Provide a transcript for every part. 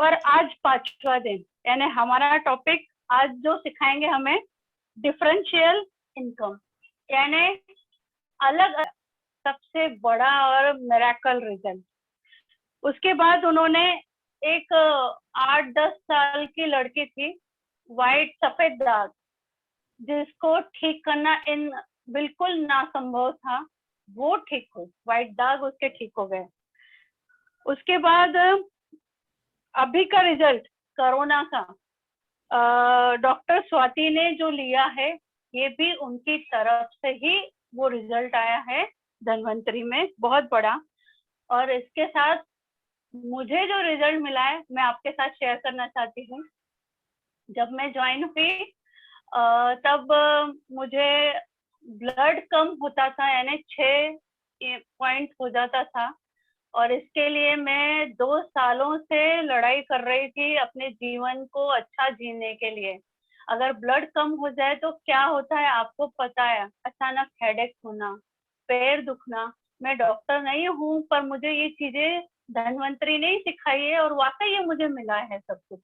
और आज 5वां दिन, यानी हमारा टॉपिक आज जो सिखाएंगे हमें डिफरेंशियल इनकम, यानी अलग सबसे बड़ा और मिरेकल रिजल्ट। उसके बाद उन्होंने एक 8-10 साल की लड़की थी, वाइट सफेद दाग, जिसको ठीक करना इन बिल्कुल नासंभव था, वो ठीक हो, वाइट दाग उसके ठीक हो गए। उसके बाद अभी का रिजल्ट कोरोना का, डॉक्टर स्वाति ने जो लिया है, ये भी उनकी तरफ से ही वो रिजल्ट आया है धन्वंतरी में, बहुत बड़ा। और इसके साथ मुझे जो रिजल्ट मिला है, मैं आपके साथ शेयर करना चाहती हूँ। जब मैं ज्वाइन हुई तब मुझे ब्लड कम होता था, यानी 6 पॉइंट हो जाता था, और इसके लिए मैं 2 सालों से लड़ाई कर रही थी अपने जीवन को अच्छा जीने के लिए। अगर ब्लड कम हो जाए तो क्या होता है आपको पता है, अचानक हेडेक होना, पैर दुखना। मैं डॉक्टर नहीं हूँ, पर मुझे ये चीजें धन्वंतरी ने ही सिखाई है, और वाकई ये मुझे मिला है सब कुछ।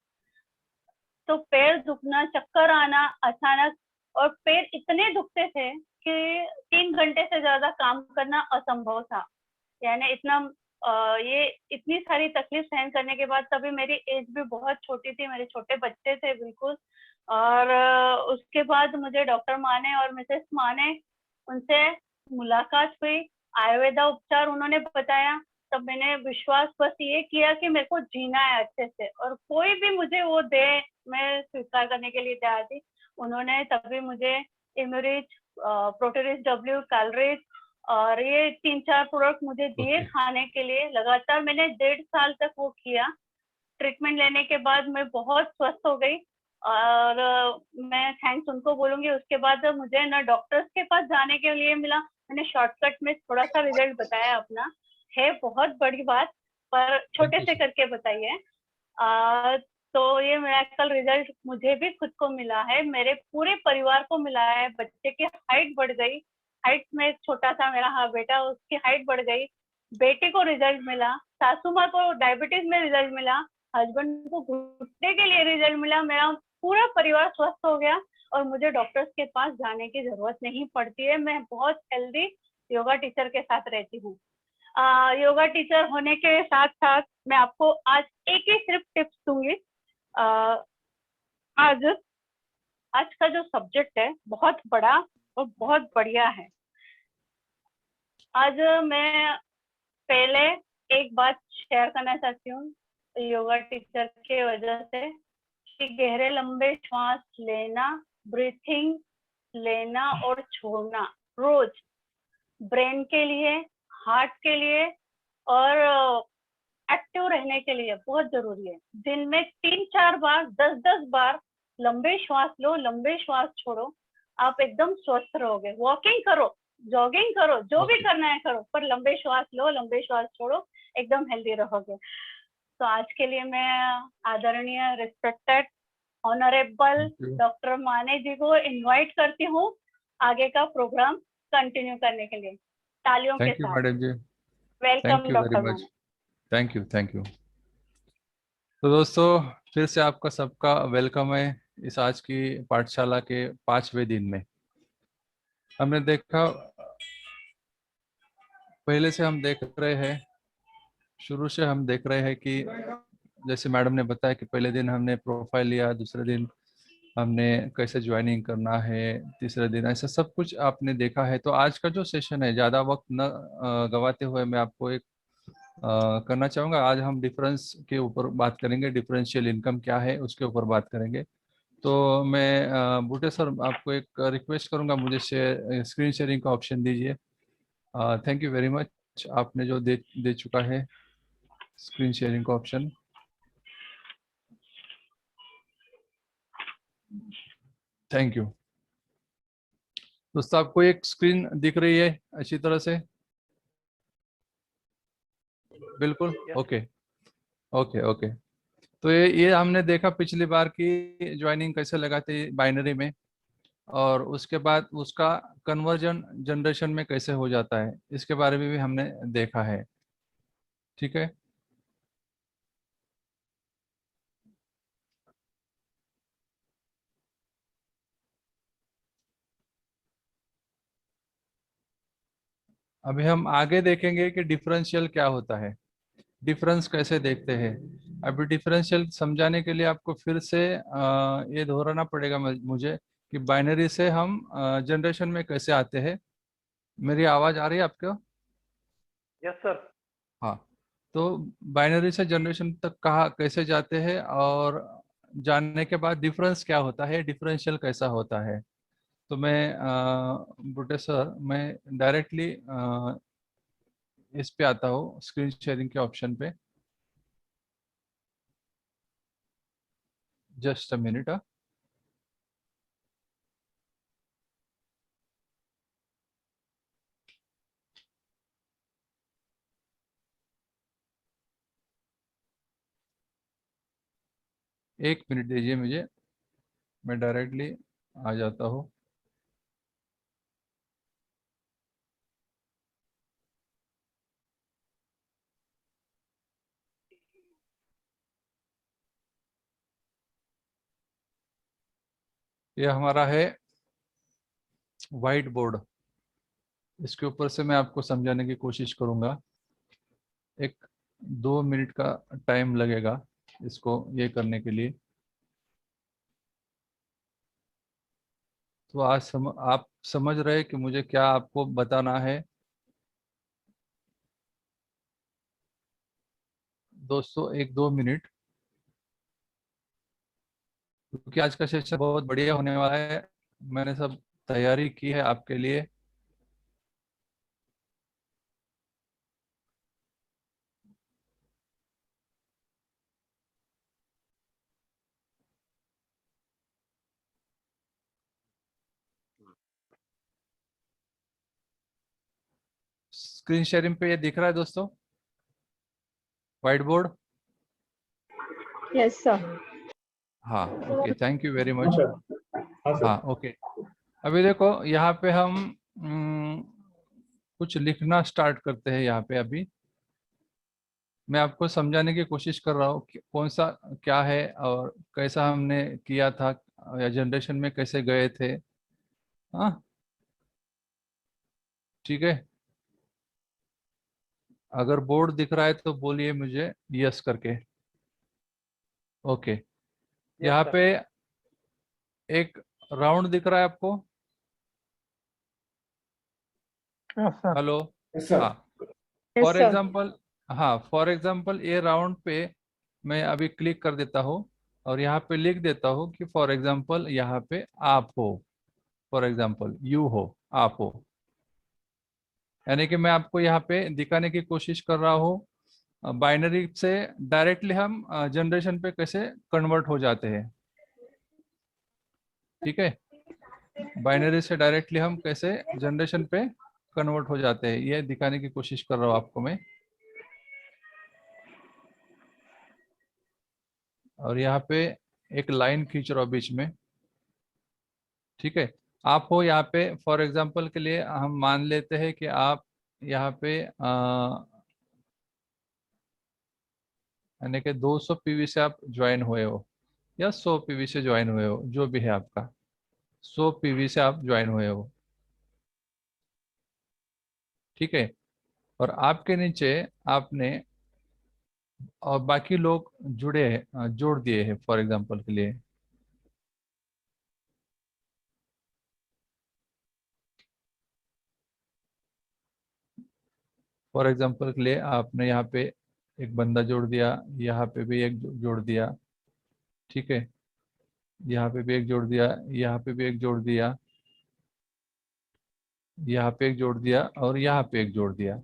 तो पैर दुखना, चक्कर आना अचानक, और पैर इतने दुखते थे कि 3 घंटे से ज्यादा काम करना असंभव था। यानी इतना ये इतनी सारी तकलीफ सहन करने के बाद, तभी मेरी एज भी बहुत छोटी थी, मेरे छोटे बच्चे थे बिल्कुल। और उसके बाद मुझे डॉक्टर माँ ने और मिसेस माँ ने, उनसे मुलाकात हुई, आयुर्वेदा उपचार उन्होंने बताया। तब मैंने विश्वास बस ये किया कि मेरे को जीना है अच्छे से, और कोई भी मुझे वो दे, मैं स्वीकार करने के लिए तैयार थी। उन्होंने तभी मुझे इमरिच, प्रोटेरिस डब्ल्यू, कैलरिच और ये 3-4 प्रोडक्ट मुझे दिए खाने के लिए। लगातार मैंने 1.5 साल तक वो किया। ट्रीटमेंट लेने के बाद मैं बहुत स्वस्थ हो गई, और मैं थैंक्स उनको बोलूंगी। उसके बाद मुझे ना डॉक्टर्स के पास जाने के लिए मिला, मैंने शॉर्टकट में थोड़ा सा रिजल्ट बताया अपना, है बहुत बड़ी बात, पर छोटे से करके बताइए। तो ये मिरेकल रिजल्ट मुझे भी खुद को मिला है, मेरे पूरे परिवार को मिला है। बच्चे की हाइट बढ़ गई, हाइट में छोटा सा मेरा बेटा, उसकी हाइट बढ़ गई। बेटे को रिजल्ट मिला, सासू माँ को डायबिटीज में रिजल्ट मिला, हस्बैंड को घुटने के लिए रिजल्ट मिला। मेरा पूरा परिवार स्वस्थ हो गया, और मुझे डॉक्टर्स के पास जाने की जरूरत नहीं पड़ती है। मैं बहुत हेल्दी योगा टीचर के साथ रहती हूँ। योगा टीचर होने के साथ साथ मैं आपको आज एक ही सिर्फ टिप्स दूंगी। आज आज का जो सब्जेक्ट है बहुत बड़ा और बहुत बढ़िया है। आज मैं पहले एक बात शेयर करना चाहती हूँ योगा टीचर के वजह से, कि गहरे लंबे श्वास लेना, ब्रीथिंग लेना और छोड़ना रोज, ब्रेन के लिए, हार्ट के लिए और एक्टिव रहने के लिए बहुत जरूरी है। दिन में 3-4 बार, 10-10 बार लंबे श्वास लो, लंबे श्वास छोड़ो, आप एकदम स्वस्थ रहोगे। वॉकिंग करो, जॉगिंग करो, जो भी करना है करो, पर लंबे श्वास लो, लंबे श्वास छोड़ो, एकदम हेल्दी रहोगे। तो आज के लिए मैं आदरणीय, रिस्पेक्टेड, ऑनरेबल डॉक्टर माने जी को इनवाइट करती हूँ आगे का प्रोग्राम कंटिन्यू करने के लिए, तालियों के साथ। मैडम जी, वेलकम डॉक्टर माने। Thank you. तो दोस्तों, फिर से आपका सबका वेलकम है इस आज की पाठशाला के 5वें दिन में। हमने देखा, पहले से हम देख रहे हैं, शुरू से हम देख रहे हैं कि जैसे मैडम ने बताया कि पहले दिन हमने प्रोफाइल लिया, दूसरे दिन हमने कैसे ज्वाइनिंग करना है, तीसरे दिन ऐसा सब कुछ आपने देखा है। तो आज का जो सेशन है, ज़्यादा वक्त न गवाते हुए मैं आपको एक करना चाहूँगा। आज हम डिफरेंस के ऊपर बात करेंगे, डिफरेंशियल इनकम क्या है उसके ऊपर बात करेंगे। तो मैं बूटे सर आपको एक रिक्वेस्ट करूँगा, मुझे स्क्रीन शेयरिंग का ऑप्शन दीजिए। थैंक यू वेरी मच, आपने जो दे चुका है स्क्रीन शेयरिंग का ऑप्शन। थैंक यू दोस्तों। आपको एक स्क्रीन दिख रही है अच्छी तरह से? बिल्कुल ओके ओके ओके। तो ये हमने देखा पिछली बार की ज्वाइनिंग कैसे लगाते बाइनरी में, और उसके बाद उसका कन्वर्जन जनरेशन में कैसे हो जाता है, इसके बारे में भी हमने देखा है। ठीक है, अभी हम आगे देखेंगे कि डिफरेंशियल क्या होता है, डिफरेंस कैसे देखते हैं। अभी डिफरेंशियल समझाने के लिए आपको फिर से ये दोहराना पड़ेगा मुझे कि बाइनरी से हम जनरेशन में कैसे आते हैं। मेरी आवाज आ रही है आपको? Yes sir. हाँ। तो बाइनरी से जनरेशन तक कहाँ कैसे जाते हैं, और जानने के बाद डिफरेंस क्या होता है, डिफरेंशियल कैसा होता है। तो मैं बुटे सर, मैं डायरेक्टली इस पे आता हूँ, स्क्रीन शेयरिंग के ऑप्शन पे। Just a minute. एक मिनट दीजिए मुझे, मैं डायरेक्टली आ जाता हूँ। ये हमारा है व्हाइट बोर्ड। इसके ऊपर से मैं आपको समझाने की कोशिश करूंगा। एक 2 मिनट का टाइम लगेगा इसको ये करने के लिए। तो आज आप समझ रहे हैं कि मुझे क्या आपको बताना है। दोस्तों, 1-2 मिनट, क्योंकि आज का सेशन बहुत बढ़िया होने वाला है। मैंने सब तैयारी की है आपके लिए। स्क्रीन शेयरिंग पे ये दिख रहा है दोस्तों, व्हाइट बोर्ड? Yes sir. हाँ, ओके, थैंक यू वेरी हाँ मच। सर। हाँ सर। हाँ, ओके। अभी देखो यहाँ पे हम कुछ लिखना स्टार्ट करते हैं। यहाँ पे अभी मैं आपको समझाने की कोशिश कर रहा हूँ कि कौन सा क्या है और कैसा हमने किया था, या जनरेशन में कैसे गए थे। हाँ, ठीक है। अगर बोर्ड दिख रहा है तो बोलिए मुझे यस करके। ओके। यस यहाँ सर। पे एक राउंड दिख रहा है आपको? Yes sir. Hello? Yes sir. हाँ। Yes for sir. एग्जांपल, हाँ, फॉर एग्जांपल ये राउंड पे मैं अभी क्लिक कर देता हूँ और यहाँ पे लिख देता हूँ कि फॉर एग्जांपल यहाँ पे आप हो, फॉर एग्जांपल यू हो, आप हो। यानी कि मैं आपको यहाँ पे दिखाने की कोशिश कर रहा हूँ बाइनरी से डायरेक्टली हम जनरेशन पे कैसे कन्वर्ट हो जाते हैं। ठीक है, बाइनरी से डायरेक्टली हम कैसे जनरेशन पे कन्वर्ट हो जाते हैं, ये दिखाने की कोशिश कर रहा हूँ आपको मैं। और यहाँ पे एक लाइन खींच रहा हूँ बीच में। ठीक है, आप हो यहाँ पे, फॉर एग्जांपल के लिए हम मान लेते हैं कि आप यहाँ पे यानी कि 200 पीवी से आप ज्वाइन हुए हो, या 100 पीवी से ज्वाइन हुए हो, जो भी है आपका, 100 पीवी से आप ज्वाइन हुए हो। ठीक है, और आपके नीचे आपने और बाकी लोग जुड़े हैं, जोड़ दिए हैं फॉर एग्जांपल के लिए। फॉर एग्जांपल के लिए आपने यहाँ पे एक बंदा जोड़ दिया, यहाँ पे भी एक जोड़ दिया। ठीक है, यहाँ पे भी एक जोड़ दिया, यहाँ पे भी एक जोड़ दिया, यहाँ पे एक जोड़ दिया, और यहाँ पे एक जोड़ दिया।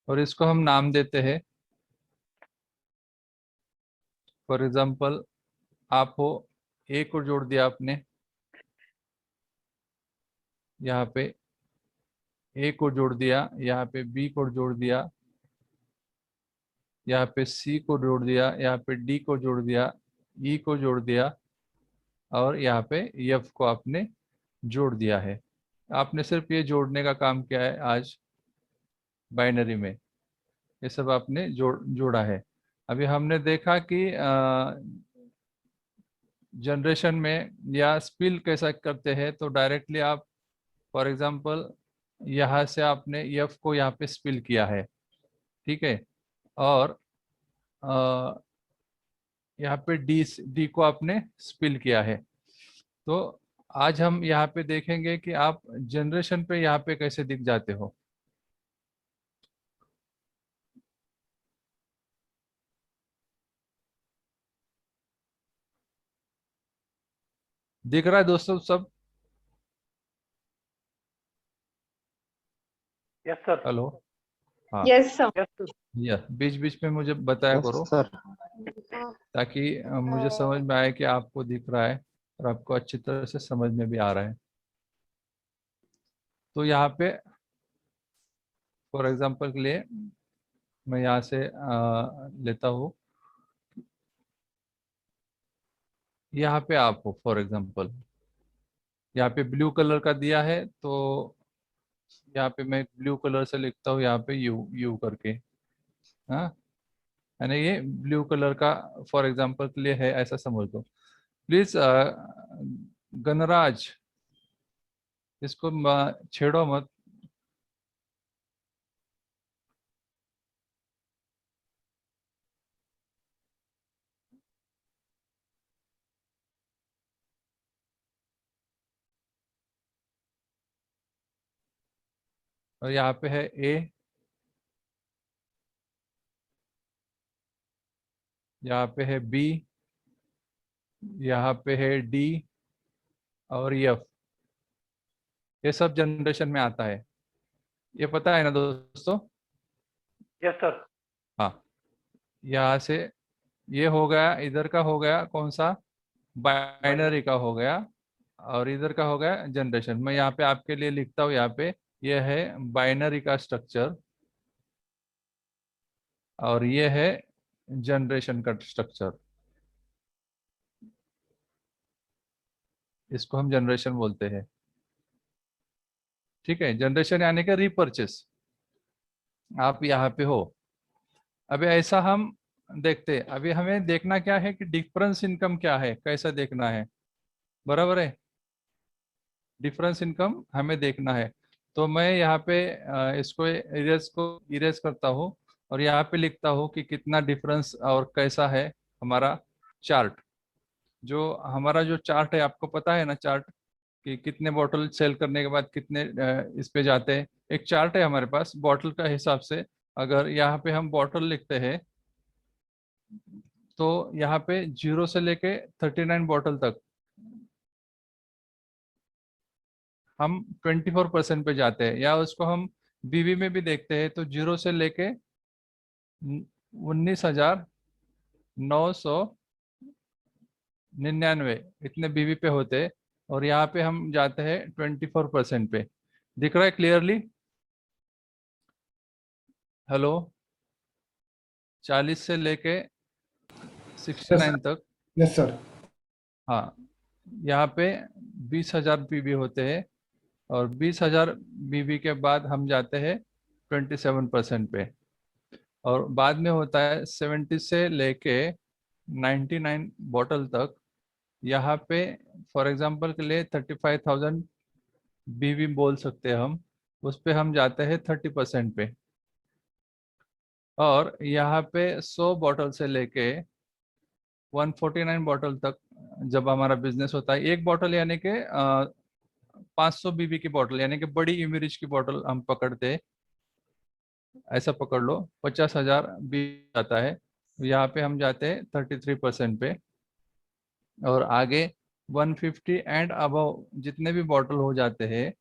और इसको हम नाम देते हैं। फॉर एग्जांपल आप हो, ए को जोड़ दिया आपने, यहाँ पे ए को जोड़ दिया, यहाँ पे बी को जोड़ दिया, यहाँ पे सी को जोड़ दिया, यहाँ पे डी को जोड़ दिया, ई को जोड़ दिया, और यहाँ पे एफ को आपने जोड़ दिया है। आपने सिर्फ ये जोड़ने का काम किया है आज बाइनरी में। ये सब आपने जोड़ा है। अभी हमने देखा कि जनरेशन में या स्पिल कैसा करते हैं। तो डायरेक्टली आप फॉर एग्जांपल यहाँ से आपने एफ को यहाँ पे स्पिल किया है, ठीक है, और यहाँ पे डी को आपने स्पिल किया है। तो आज हम यहाँ पे देखेंगे कि आप जनरेशन पे यहाँ पे कैसे दिख जाते हो। दिख रहा है दोस्तों सब? Yes sir. हेलो, हाँ, यस सर। Yes sir. या बीच बीच में मुझे बताया करो, सर। ताकि मुझे समझ में आए कि आपको दिख रहा है और आपको अच्छी तरह से समझ में भी आ रहा है। तो यहाँ पे फॉर एग्जांपल के लिए मैं यहाँ से लेता हूँ, यहाँ पे आप हो फॉर एग्जांपल, यहाँ पे ब्लू कलर का दिया है, तो यहाँ पे मैं ब्लू कलर से लिखता हूँ यहाँ पे यू यू करके, हाँ, यानी ये ब्लू कलर का फॉर एग्जांपल के लिए है, ऐसा समझ लो प्लीज। गणराज, इसको छेड़ो मत। और यहाँ पे है ए, यहाँ पे है बी, यहाँ पे है डी और एफ। ये सब जनरेशन में आता है, ये पता है ना दोस्तों? Yes sir. हाँ, यहाँ से ये हो गया, इधर का हो गया कौन सा, बाइनरी का हो गया, और इधर का हो गया जनरेशन। मैं यहाँ पे आपके लिए लिखता हूँ, यहाँ पे ये है बाइनरी का स्ट्रक्चर और ये है जनरेशन का स्ट्रक्चर। इसको हम जनरेशन बोलते हैं, ठीक है। जनरेशन यानी कि रीपर्चेस, आप यहाँ पे हो। अभी ऐसा हम देखते, अभी हमें देखना क्या है कि डिफरेंस इनकम क्या है, कैसा देखना है, बराबर है। डिफरेंस इनकम हमें देखना है, तो मैं यहाँ पे इसको इरेज करता हूँ और यहाँ पे लिखता हूँ कि कितना डिफरेंस और कैसा है हमारा चार्ट। जो हमारा जो चार्ट है, आपको पता है ना चार्ट, कि कितने बॉटल सेल करने के बाद कितने इस पे जाते हैं। एक चार्ट है हमारे पास बॉटल का हिसाब से। अगर यहाँ पे हम बॉटल लिखते हैं, तो यहाँ पे 0 से लेके 39 बॉटल तक हम 24% पे जाते हैं, या उसको हम बीवी में भी देखते हैं, तो 0 से लेके 19,999 इतने बीवी पे होते हैं, और यहाँ पे हम जाते हैं 24% पे। दिख रहा है क्लियरली? हेलो, 40 से लेके 69 तक। Yes sir. हाँ, यहाँ पे 20,000 बीवी होते हैं, और 20,000 बीवी के बाद हम जाते हैं 27% पे, और बाद में होता है 70 से लेके 99 बॉटल तक। यहाँ पे फॉर एग्जांपल के लिए 35,000 बीवी बोल सकते हैं हम, उस पे हम जाते हैं 30% पे। और यहाँ पे 100 बॉटल से लेके 149 बॉटल तक जब हमारा बिजनेस होता है, एक बॉटल यानी कि 500 बीबी की बॉटल, यानी कि बड़ी इमरिज की बॉटल हम पकड़ते हैं, ऐसा पकड़ लो, 50,000 बीबी आता है, यहाँ पे हम जाते हैं 33% पे। और आगे 150 एंड अबव जितने भी बॉटल हो जाते हैं,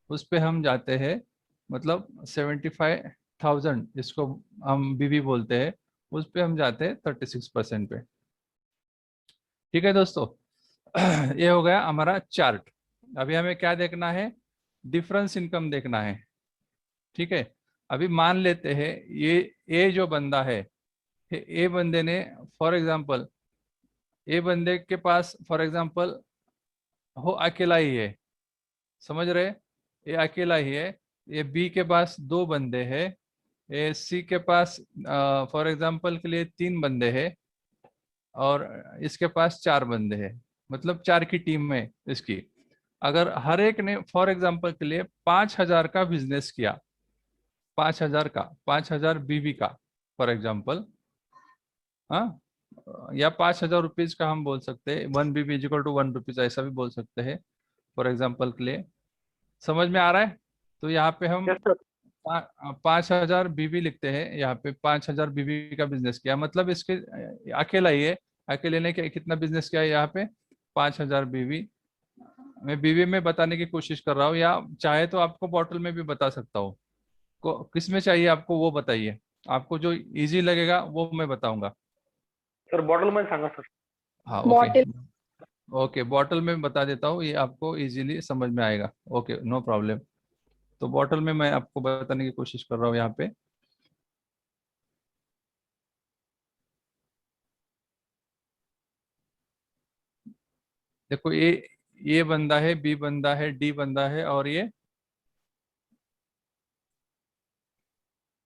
उस पे हम जाते हैं, मतलब 75,000 इसको हम बीबी बोलते हैं, उस पे हम जाते हैं 36% पे। ठीक है दोस्तों, ये हो गया हमारा चार्ट। अभी हमें क्या देखना है, डिफरेंस इनकम देखना है, ठीक है। अभी मान लेते हैं ये जो बंदा है, ए बंदे ने फॉर एग्जांपल, ए बंदे के पास फॉर एग्जांपल हो अकेला ही है, समझ रहे, ये अकेला ही है। ये बी के पास 2 बंदे हैं, ये सी के पास फॉर एग्जांपल के लिए 3 बंदे हैं, और इसके पास 4 बंदे हैं, मतलब 4 की टीम है इसकी। अगर हर एक ने फॉर एग्जांपल के लिए 5,000 का बिजनेस किया, 5,000 का, 5,000 बीवी का फॉर एग्जांपल, हाँ, या 5,000 रुपीज का हम बोल सकते हैं, 1 बीबी इक्वल टू 1 रुपीज, ऐसा भी बोल सकते हैं फॉर एग्जांपल के लिए। समझ में आ रहा है? तो यहाँ पे हम यस सर। 5,000 बीवी लिखते हैं, यहाँ पे 5,000 बीवी का बिजनेस किया, मतलब इसके अकेला ही है, अकेले ने कितना बिजनेस किया है यहाँ पे, 5,000 बीवी। मैं बीवी में बताने की कोशिश कर रहा हूँ, या चाहे तो आपको बॉटल में भी बता सकता हूँ। किस में चाहिए आपको वो बताइए, आपको जो इजी लगेगा वो मैं बताऊंगा। सर बॉटल मध्ये सांगा सर. हाँ ओके, ओके बॉटल में बता देता हूँ, ये आपको इजीली समझ में आएगा। Okay no problem. तो बॉटल में मैं आपको बताने की कोशिश कर रहा हूँ यहाँ पे। देखो ये बंदा है, बी बंदा है, डी बंदा है, और ये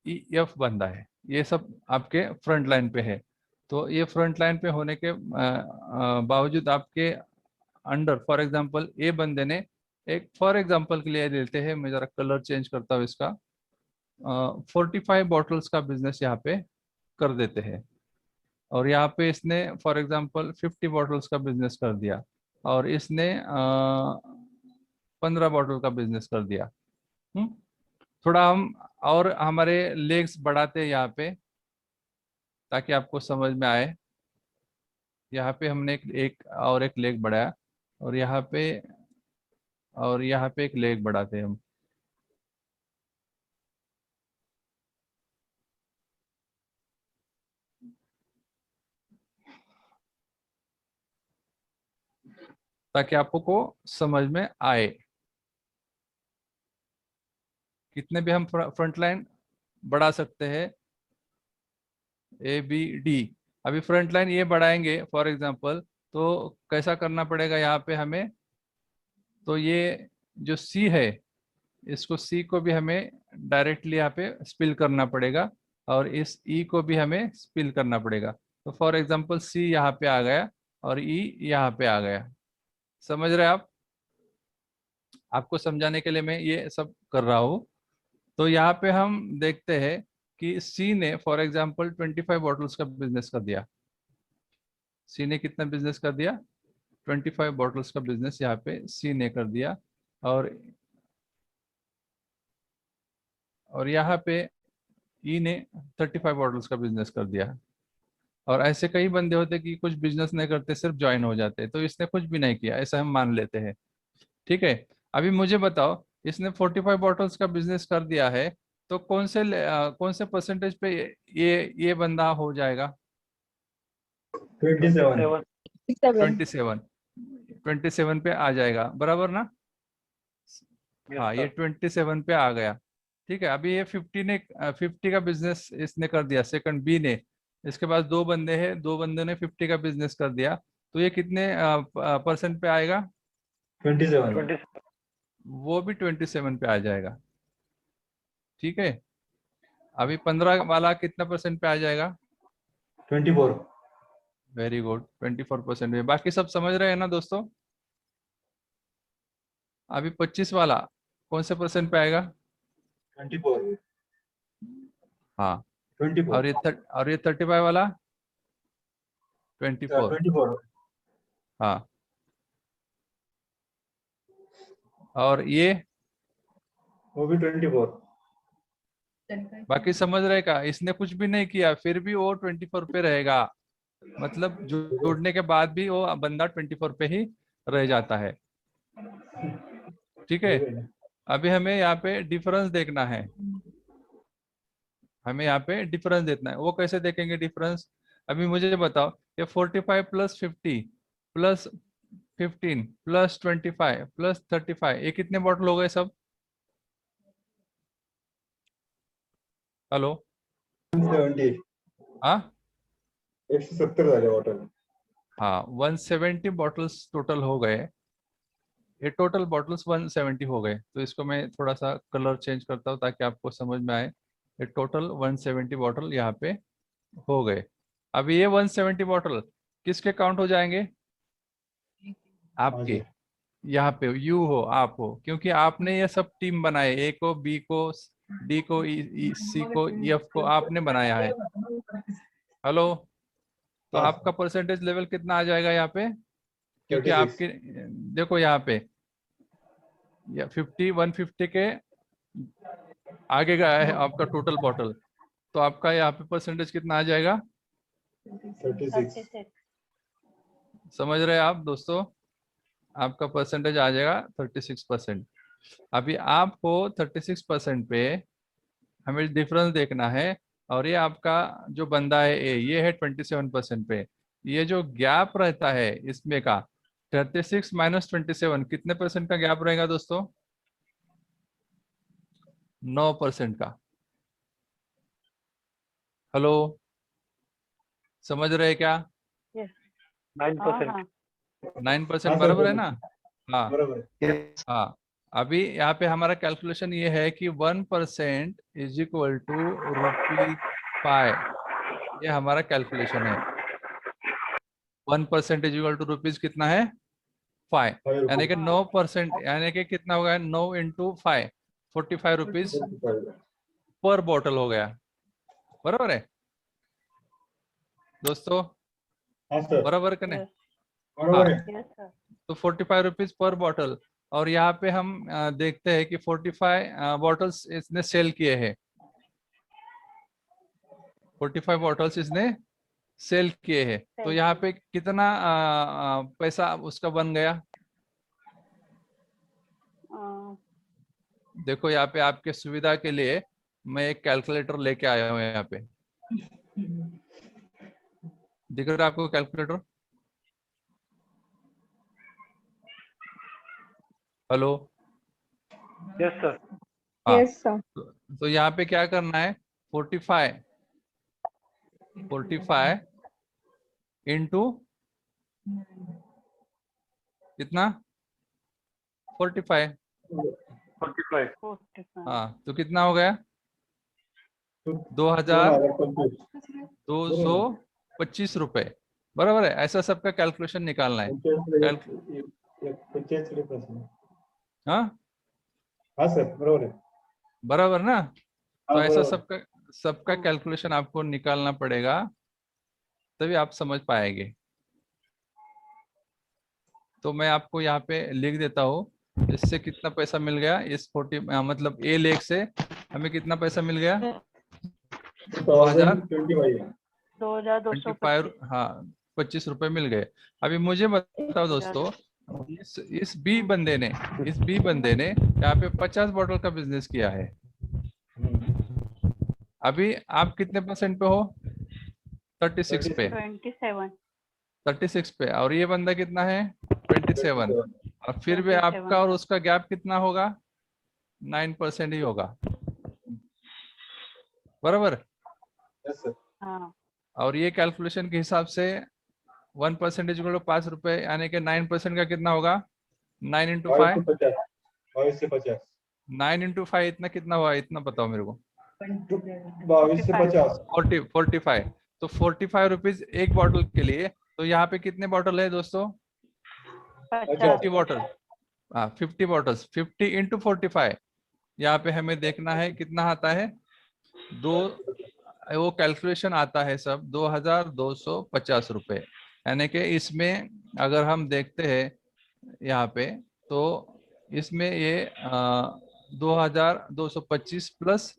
एफ बंदा है। ये सब आपके फ्रंट लाइन पे है। तो ये फ्रंट लाइन पे होने के बावजूद आपके अंडर फॉर एग्जांपल ए बंदे ने एक, फॉर एग्जांपल के लिए लेते हैं, मैं जरा कलर चेंज करता हूँ इसका, 45 बॉटल्स का बिजनेस यहाँ पे कर देते हैं। और यहाँ पे इसने फॉर एग्जांपल 50 बॉटल्स का बिजनेस कर दिया, और इसने 15 बॉटल का बिजनेस कर दिया। थोड़ा हम और हमारे लेग्स बढ़ाते हैं यहाँ पे, ताकि आपको समझ में आए। यहाँ पे हमने एक लेग बढ़ाया, और यहाँ पे एक लेग बढ़ाते हैं हम। ताकि आपको समझ में आए। कितने भी हम फ्रंट लाइन बढ़ा सकते हैं, ए बी डी। अभी फ्रंट लाइन ये बढ़ाएंगे फॉर एग्जांपल, तो कैसा करना पड़ेगा यहाँ पे हमें, तो ये जो सी है, इसको सी को भी हमें डायरेक्टली यहाँ पे स्पिल करना पड़ेगा, और इस ई को भी हमें स्पिल करना पड़ेगा। तो फॉर एग्जांपल सी यहाँ पे आ गया, और ई यहाँ पे आ गया। समझ रहे हैं आप? आपको समझाने के लिए मैं ये सब कर रहा हूँ। तो यहाँ पे हम देखते हैं कि सी ने फॉर एग्जांपल 25 बॉटल्स का बिजनेस कर दिया। सी ने कितना बिजनेस कर दिया? 25 बॉटल्स का बिजनेस यहाँ पे सी ने कर दिया। और यहाँ पे ई ने 35 बॉटल्स का बिजनेस कर दिया। और ऐसे कई बंदे होते कि कुछ बिजनेस नहीं करते, सिर्फ ज्वाइन हो जाते, तो इसने कुछ भी नहीं किया, ऐसा हम मान लेते हैं। ठीक है, अभी मुझे बताओ, इसने 45 बॉटल्स का बिजनेस कर दिया है, तो कौन से परसेंटेज पे ये बंदा हो जाएगा? 27. 27। 27 पे आ जाएगा, बराबर ना? हाँ, ये 27 पे आ गया। ठीक है, अभी ये 50 का बिजनेस इसने कर दिया, सेकंड बी ने। इसके पास दो बंदे हैं, दो बंदे ने 50 का बिजनेस कर दिया, तो ये कितने परसेंट पे आएगा? 27. वो भी 27 पे आ जाएगा। ठीक है, अभी 15 वाला कितना परसेंट पे आ जाएगा? 24. वेरी गुड, 24% में। बाकी सब समझ रहे हैं ना दोस्तों? अभी 25 वाला कौन से परसेंट पे आएगा? 24. हाँ, 24. और ये 35 वाला 24। 24. हाँ, और ये वो भी 24. बाकी समझ रहे का? इसने कुछ भी नहीं किया, फिर भी वो 24 पे रहेगा। मतलब जोड़ने के बाद भी वो बंदा 24 पे ही रह जाता है। ठीक है, अभी हमें यहाँ पे डिफरेंस देखना है। हमें यहाँ पे डिफरेंस देखना है। वो कैसे देखेंगे डिफरेंस? अभी मुझे बताओ, ये 45 प्लस 50 प्लस 15 प्लस 25 प्लस 35, ये कितने बॉटल हो गए सब? हेलो? 170. हाँ 170 झाले बॉटल. हाँ, 170 बॉटल्स टोटल हो गए। ये टोटल बॉटल्स 170 हो गए। तो इसको मैं थोड़ा सा कलर चेंज करता हूँ ताकि आपको समझ में आए। ये टोटल 170 बॉटल यहाँ पे हो गए। अभी ये 170 बॉटल किसके काउंट हो जाएंगे? आपके। यहाँ पे यू हो, आप हो, क्योंकि आपने ये सब टीम बनाए, ए को, बी को, डी को, सी को, एफ को आपने बनाया है। हेलो, तो हाँ, आपका परसेंटेज लेवल कितना आ जाएगा यहाँ पे? क्योंकि 36। आपके देखो यहाँ पे 50 150 के आगे गया है आपका टोटल बॉटल, तो आपका यहाँ पे परसेंटेज कितना आ जाएगा? 36। 36। समझ रहे हैं आप दोस्तों? आपका परसेंटेज आ जाएगा 36%। अभी आपको 36% पे हमें डिफरेंस देखना है, और ये आपका जो बंदा है ए, ये है 27% पे। ये जो गैप रहता है इसमें का 36 माइनस 27 कितने परसेंट का गैप रहेगा दोस्तों? 9% का। हेलो, समझ रहे हैं क्या? 9%. हाँ 9% हाँ सर, बराबर है ना? हाँ बराबर है। Yes. हाँ। अभी यहाँ पे हमारा कैलकुलेशन ये है कि 1% इज इक्वल टू ₹5। ये हमारा कैलकुलेशन है। 1% इज इक्वल टू रुपीज कितना है? 5। 5 यानी कि रुपीज। 9%, यानी कि कितना हो गया? 9 इंटू 5, 45 रुपीज 45। पर बॉटल हो गया। बराबर है दोस्तों? हाँ सर, बराबर का नहीं? यस बराबर है। Yes sir. तो 45 रुपीज पर बॉटल। और यहाँ पे हम देखते हैं कि 45 बॉटल्स इसने सेल किए हैं। 45 बॉटल्स इसने सेल किए हैं, तो यहाँ पे कितना पैसा उसका बन गया? देखो यहाँ पे आपके सुविधा के लिए मैं एक कैलकुलेटर लेके आया हूँ यहाँ पे। दिख रहा है आपको कैलकुलेटर? Hello, Yes, sir. हाँ। Yes, sir. तो यहाँ पे क्या करना है? 45 इंटू कितना? 45। 45. 45। हाँ, तो कितना हो गया? 2225। 2225 रुपए। बराबर है? ऐसा सबका कैलकुलेशन निकालना है। 85%। हाँ हाँ सर, बराबर है। बराबर ना? तो हाँ, ऐसा बराबर। सबका कैलकुलेशन आपको निकालना पड़ेगा, तभी आप समझ पाएंगे। तो मैं आपको यहाँ पे लिख देता हूँ, इससे कितना पैसा मिल गया। इस 40 मतलब ए लेख से हमें कितना पैसा मिल गया? 2025। 2225। हाँ, 25 रुपए मिल गए। अभी मुझे बताओ दोस्तों, इस बी बंदे ने यहाँ पे 50 बॉटल का बिजनेस किया है। अभी आप कितने परसेंट पे हो? 36 पे। 36 पे। और ये बंदा कितना है? 27। और फिर भी 27 आपका और उसका गैप कितना होगा? 9% ही होगा। बराबर? Yes sir. हाँ और ये कैलकुलेशन के हिसाब से 1% को 5 रुपए, यानी कि 9% का कितना होगा? 9 इंटू 5। 22 से 50। 9 इंटू 5 इतना कितना हुआ? इतना बताओ मेरे को। 22 से 50। 45। तो 45 रुपीज एक बॉटल के लिए। तो यहाँ पे कितने बॉटल है दोस्तों? 50 बॉटल। हाँ, 50 बॉटल्स। 50 इंटू 45, यहाँ पे हमें देखना है कितना आता है। वो कैलकुलेशन आता है सब 2250 रुपए। यानी कि इसमें अगर हम देखते हैं यहाँ पे, तो इसमें ये 2225 प्लस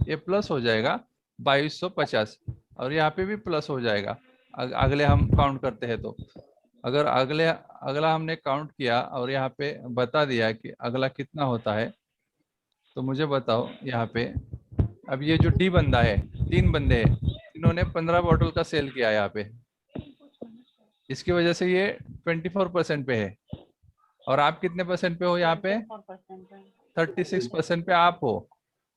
ये प्लस हो जाएगा 2250, और यहाँ पे भी प्लस हो जाएगा अगले हम काउंट करते हैं। तो अगर अगला हमने काउंट किया और यहाँ पे बता दिया कि अगला कितना होता है, तो मुझे बताओ यहाँ पे। अब ये जो डी बंदा है, 3 बंदे हैं, इन्होंने 15 बॉटल का सेल किया यहाँ पे। इसकी वजह से ये 24% पे है। और आप कितने परसेंट पे हो यहाँ पे? 36% पे आप हो।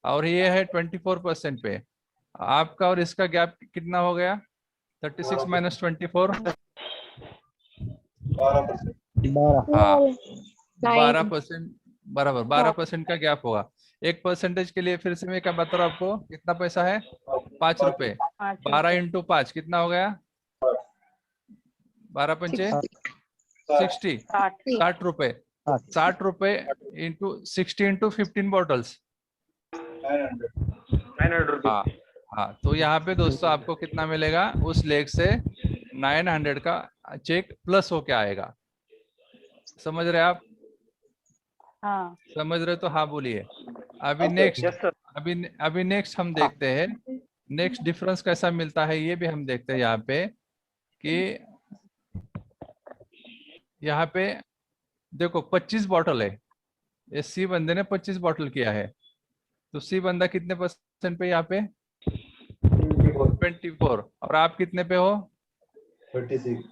और ये है 24% पे। आपका और इसका गैप कितना हो गया? 36 माइनस 24। 12%। 12%। बराबर 12% का गैप होगा। 1% के लिए फिर से मैं क्या बता रहा हूँ आपको, कितना पैसा है? 5 रुपए। 12 इंटू 5 कितना हो गया? 12 पंचे 60 60 रुपए 60 रुपए इंटू 60 इंटू 15 बॉटल्स 900. 900 rupees. हाँ हाँ, तो यहाँ पे दोस्तों आपको कितना मिलेगा, उस लेग से 900 का चेक प्लस होके आएगा। समझ रहे आप? हाँ समझ रहे तो हाँ बोलिए। अभी हाँ, नेक्स्ट Yes, sir. अभी नेक्स्ट हम देखते हैं, नेक्स्ट डिफरेंस कैसा मिलता है ये भी हम देखते हैं यहाँ पे कि यहाँ पे देखो 25 बॉटल है, ये सी बंदे ने 25 बॉटल किया है, तो सी बंदा कितने परसेंट पे यहाँ पे 24, और आप कितने पे हो 36.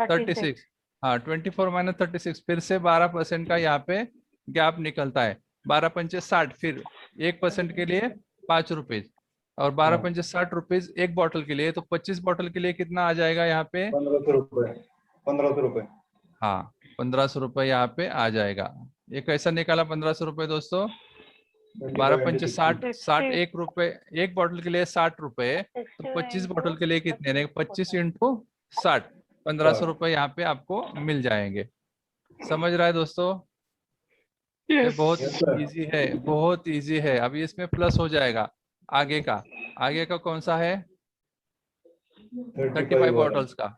36। हाँ 24 माइनस 36, फिर से 12% का यहाँ पे गैप निकलता है। 12 पंचे 60, फिर 1% के लिए 5 रुपीज, और 12 पंचे 60 रुपीज एक बॉटल के लिए, तो 25 बॉटल के लिए कितना आ जाएगा यहाँ पे? 1500 रुपए. 1500 रुपए. हाँ 1500 रुपए यहाँ पे आ जाएगा। ये कैसा निकाला 1500 रुपए दोस्तों? 12 पंचे 60, 60 एक रुपए एक बॉटल के लिए 60 रुपए, तो 25 बॉटल के लिए कितने? 25 इंटू 60, 1500 रुपए यहाँ पे आपको मिल जाएंगे। समझ रहा है दोस्तों? ये बहुत Yes, sir. इजी है, बहुत इजी है। अभी इसमें प्लस हो जाएगा आगे का। आगे का कौन सा है? 35 बॉटल्स का।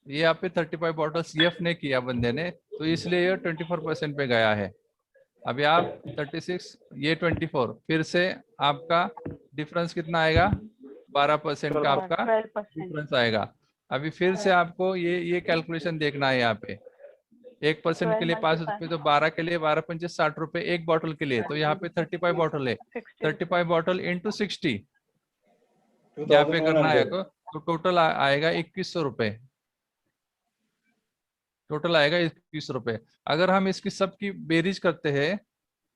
ये यहाँ पे 35 बॉटल्स एफ ने किया बंदे ने, तो इसलिए ये 24% पे गया है। अभी आप 36, ये 24, फिर से आपका डिफरेंस कितना आएगा? 12% का आपका 12%। डिफरेंस आएगा। अभी फिर से आपको ये कैलकुलेशन देखना है। यहाँ पे 1% के लिए 5 रुपए, तो 12 के लिए 12 पंचे 60 रुपए एक बॉटल के लिए, तो यहाँ पे 35 बॉटल है, 35 बॉटल इंटू 60 यहाँ पे करना है, 2100. तो टोटल आएगा 2100 रुपए। टोटल आएगा 21 रुपए। अगर हम इसकी सबकी बेरीज करते हैं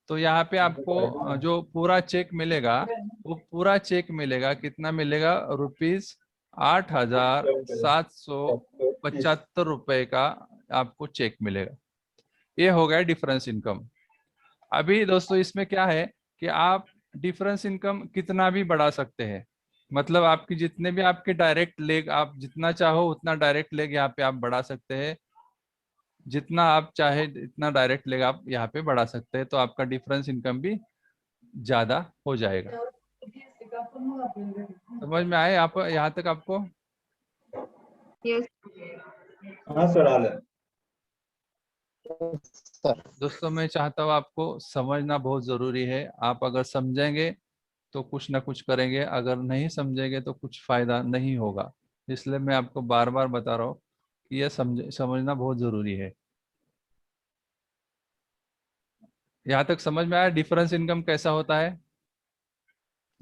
तो यहाँ पे आपको जो पूरा चेक मिलेगा, वो पूरा चेक मिलेगा कितना मिलेगा? ₹8,775 रुपए का आपको चेक मिलेगा। ये हो गया डिफरेंस इनकम। अभी दोस्तों इसमें क्या है कि आप डिफरेंस इनकम कितना भी बढ़ा सकते हैं, मतलब आपकी जितने भी आपके डायरेक्ट लेग, आप जितना चाहो उतना डायरेक्ट लेग यहाँ पे आप बढ़ा सकते हैं, जितना आप चाहे इतना डायरेक्ट लेग आप यहाँ पे बढ़ा सकते हैं, तो आपका डिफरेंस इनकम भी ज्यादा हो जाएगा। समझ में आए आप यहाँ तक आपको? हाँ सर, हाल है. दोस्तों मैं चाहता हूँ आपको समझना बहुत जरूरी है। आप अगर समझेंगे तो कुछ ना कुछ करेंगे, अगर नहीं समझेंगे तो कुछ फायदा नहीं होगा। इसलिए मैं आपको बार बार बता रहा हूँ कि यह समझना बहुत जरूरी है। यहाँ तक समझ में आया डिफरेंस इनकम कैसा होता है?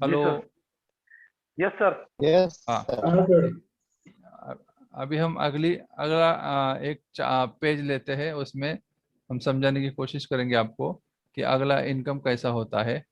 जी हेलो? सर. Yes, sir. हाँ, हाँ सर. अभी हम अगला एक पेज लेते हैं, उसमें हम समझाने की कोशिश करेंगे आपको कि अगला इनकम कैसा होता है।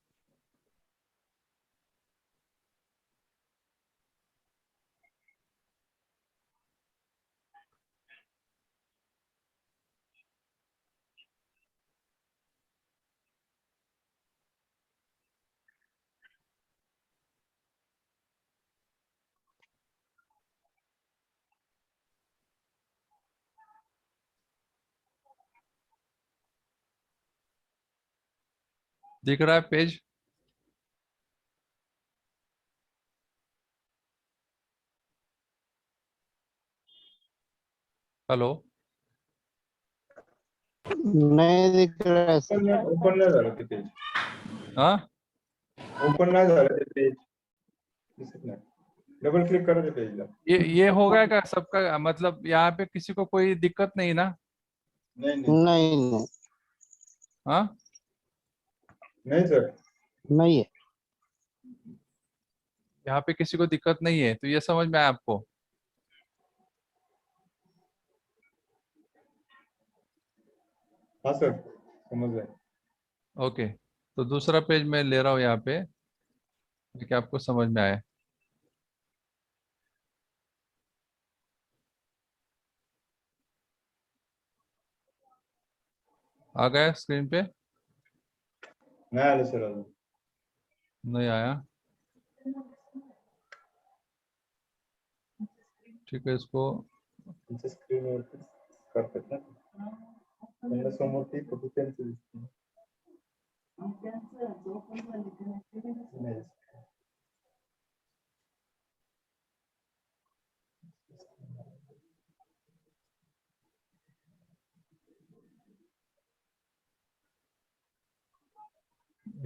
दिख रहा है पेज? हेलो? नहीं दिख रहा है सर. ओपन नाही झालं ते पेज. हाँ ओपन नाही झालं ते पेज. दिसत नाही. डबल क्लिक करा त्या पेजला. ये हो गया क्या सबका? मतलब यहाँ पे किसी को कोई दिक्कत नहीं ना? नाही नाही नहीं हाँ नाही सर. नहीं है. यहाँ पे किसी को दिक्कत नहीं है, तो ये समझ में आया आपको? हाँ सर, समझ गए. ओके, तो दूसरा पेज मैं ले रहा हूँ यहाँ पे, ताकि आपको समझ में आए। आ गया स्क्रीन पे? नाही आलं सर अजून. नहीं आया? ठीक है, इसको तुमच्या स्क्रीनवरती करतात ना. त्यांना समोर ते फोटो त्यांचं दिसतं. नाही.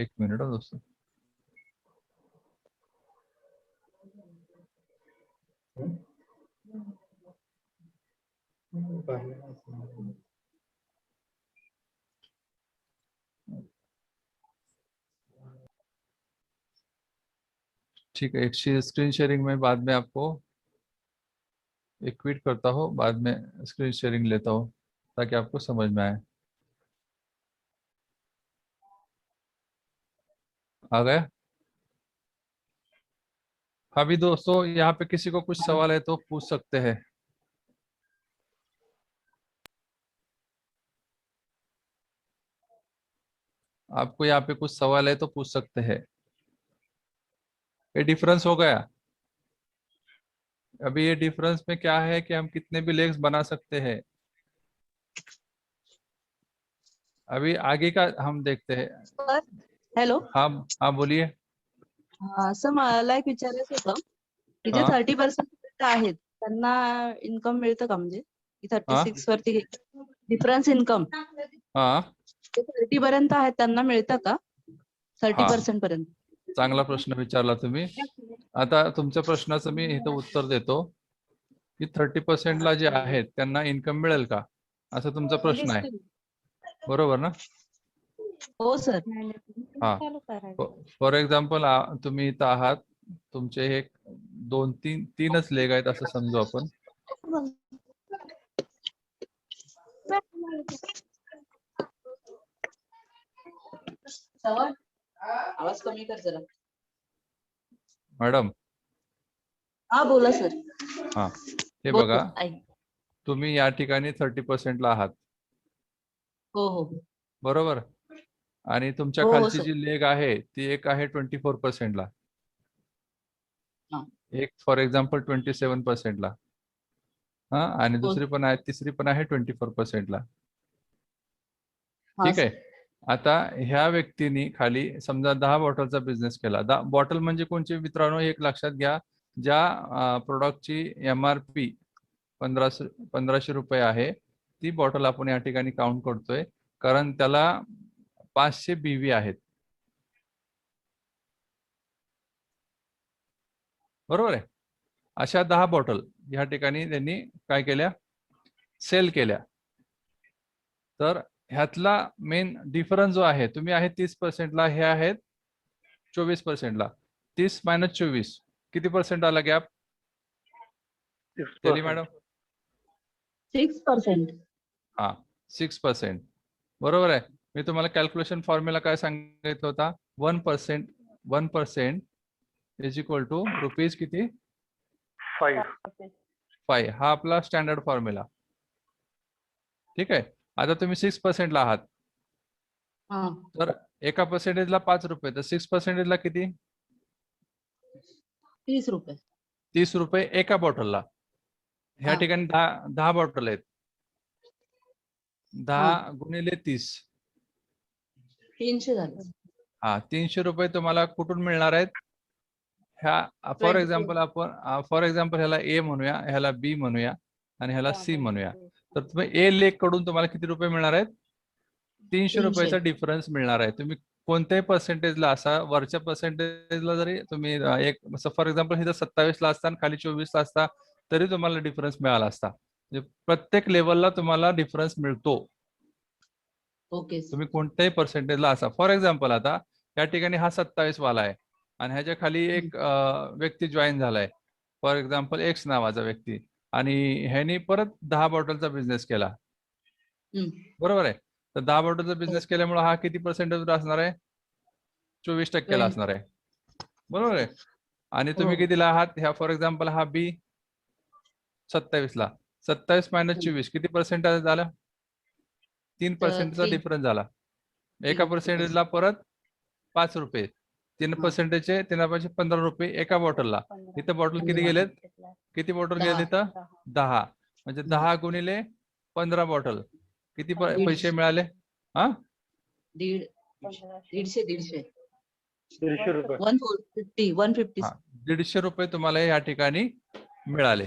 एक मिनिट हो दोस्तों. पाहिलं नाही समोर. ठीक है, एक स्क्रीन शेयरिंग में बाद में आपको एक क्विट करता हूँ, बाद में स्क्रीन शेयरिंग लेता हूँ ताकि आपको समझ में आए. आ गया? अभी दोस्तों यहाँ पे किसी को कुछ सवाल है तो पूछ सकते हैं. आपको यहाँ पे कुछ सवाल है तो पूछ सकते हैं. ये डिफरेंस हो गया. अभी ये डिफरेंस में क्या है कि हम कितने भी लेग्स बना सकते हैं. अभी आगे का हम देखते हैं. Sir hello. हाँ हाँ बोलिए. सर मला एक विचारायचं होतं की जे हा. 30% आहेत त्यांना इन्कम मिळतं का, म्हणजे की हा. 36 वरती डिफरन्स इन्कम हाँ, जे 30 पर्यंत आहेत त्यांना मिळतं का, 30% पर्यंत? चांगला प्रश्न विचारला तुम्ही. आता तुमच्या प्रश्नाचं मी इथं उत्तर देतो की 30% ला जे आहेत त्यांना इन्कम मिळेल का, असा तुमचा प्रश्न आहे. बरोबर ना? हो सर. हा. फॉर एक्झाम्पल तुम्ही इथं आहात, तुमचे हे 2-3च लेग आहेत असं समजू आपण. आवाज कमी कर जरा. मॅडम. हा बोला सर. हा, हे बोल, बघा, बोल, ऐक. तुम्ही या ठिकाणी 30% ला आहात. हो हो बरोबर. आणि तुमच्या हो हो खालची सर. जी लेग आहे ती एक आहे 24% ला, हा. एक फॉर एक्झाम्पल 27% ला. हा, आणि हो. दुसरी पण आहे, तिसरी पण आहे 24% ला. हा ठीक आहे. सर. आता ह्या व्यक्तीने खाली समजा 10 बॉटलचा बिझनेस केला. 10 बॉटल म्हणजे कोणचे मित्रांनो, एक लक्षात घ्या, ज्या प्रोडक्टची MRP 1500 रुपये आहे ती बॉटल आपण या ठिकाणी काउंट करतोय, कारण त्याला 500 BV आहेत. बरोबर आहे. अशा 10 बॉटल या ठिकाणी त्यांनी काय केल्या, सेल केल्या. तर ह्यातला मेन डिफरन्स जो आहे, तुम्ही आहे 30% ला, हे आहेत 24% ला. 30 - 24 किती पर्सेंट आला गॅप? 6%. मॅडम 6%. हा, 6%. बरोबर आहे. मी तुम्हाला कॅल्क्युलेशन फॉर्म्युला काय सांगितलं होता? 1% इज इक्वल टू रुपीज किती? 5. 5. हा आपला स्टँडर्ड फॉर्म्युला. ठीक आहे. आता तुम्ही 6% ला आहात, हा. तर एका पर्सेंटेजला 5 रुपये, तर 6% ला किती? 30 रुपये. 30 रुपये एका बॉटलला. ह्या हा. ठिकाणी 10 बॉटल आहेत. 10 गुणिले 30, 300 झाले. हा, 300 रुपये तुम्हाला कुठून मिळणार आहेत? ह्या फॉर 20. एक्झाम्पल ह्याला A म्हणूया, ह्याला B म्हणूया आणि ह्याला C म्हणूया. तर तुम्ही A लेग कडून तुम्हाला किती रुपये मिळणार आहेत? 300 रुपयाचा डिफरन्स मिळणार आहे. तुम्ही कोणत्याही पर्सेंटेजला असा, वरच्या पर्सेंटेजला जरी तुम्ही एक फॉर एक्झाम्पल इथं 27 ला असता आणि खाली 24 ला असता तरी तुम्हाला डिफरन्स मिळाला असता. म्हणजे प्रत्येक लेवलला तुम्हाला डिफरन्स मिळतो. ओके. तुम्ही कोणत्याही पर्सेंटेजला असा. फॉर एक्झाम्पल आता या ठिकाणी हा 27 वाला आहे आणि ह्याच्या खाली एक व्यक्ती जॉईन झालाय, फॉर एक्झाम्पल X नावाचा व्यक्ती, आणि ह्यानी परत 10 बॉटलचा बिझनेस केला. बरोबर आहे. तर 10 बॉटलचा बिझनेस केल्यामुळे हा किती पर्सेंटेज असणार आहे? 24% ला असणार आहे. बरोबर आहे. आणि तुम्ही कितीला आहात? ह्या फॉर एक्झाम्पल हा B 27 ला. 27 - 24 किती पर्सेंटेज झालं? 3%चा डिफरन्स झाला. एका पर्सेंटेजला परत 5 रुपये, 3%चे 15 रुपये एका बॉटलला. इथं बॉटल किती गेलेत? किती बॉटल गेले इथं? 10. म्हणजे 10 गुणिले 15 बॉटल किती दीडशे. पैसे मिळाले? हा, दीडशे 150 रुपये. 150. हा, 150 रुपये तुम्हाला या ठिकाणी मिळाले.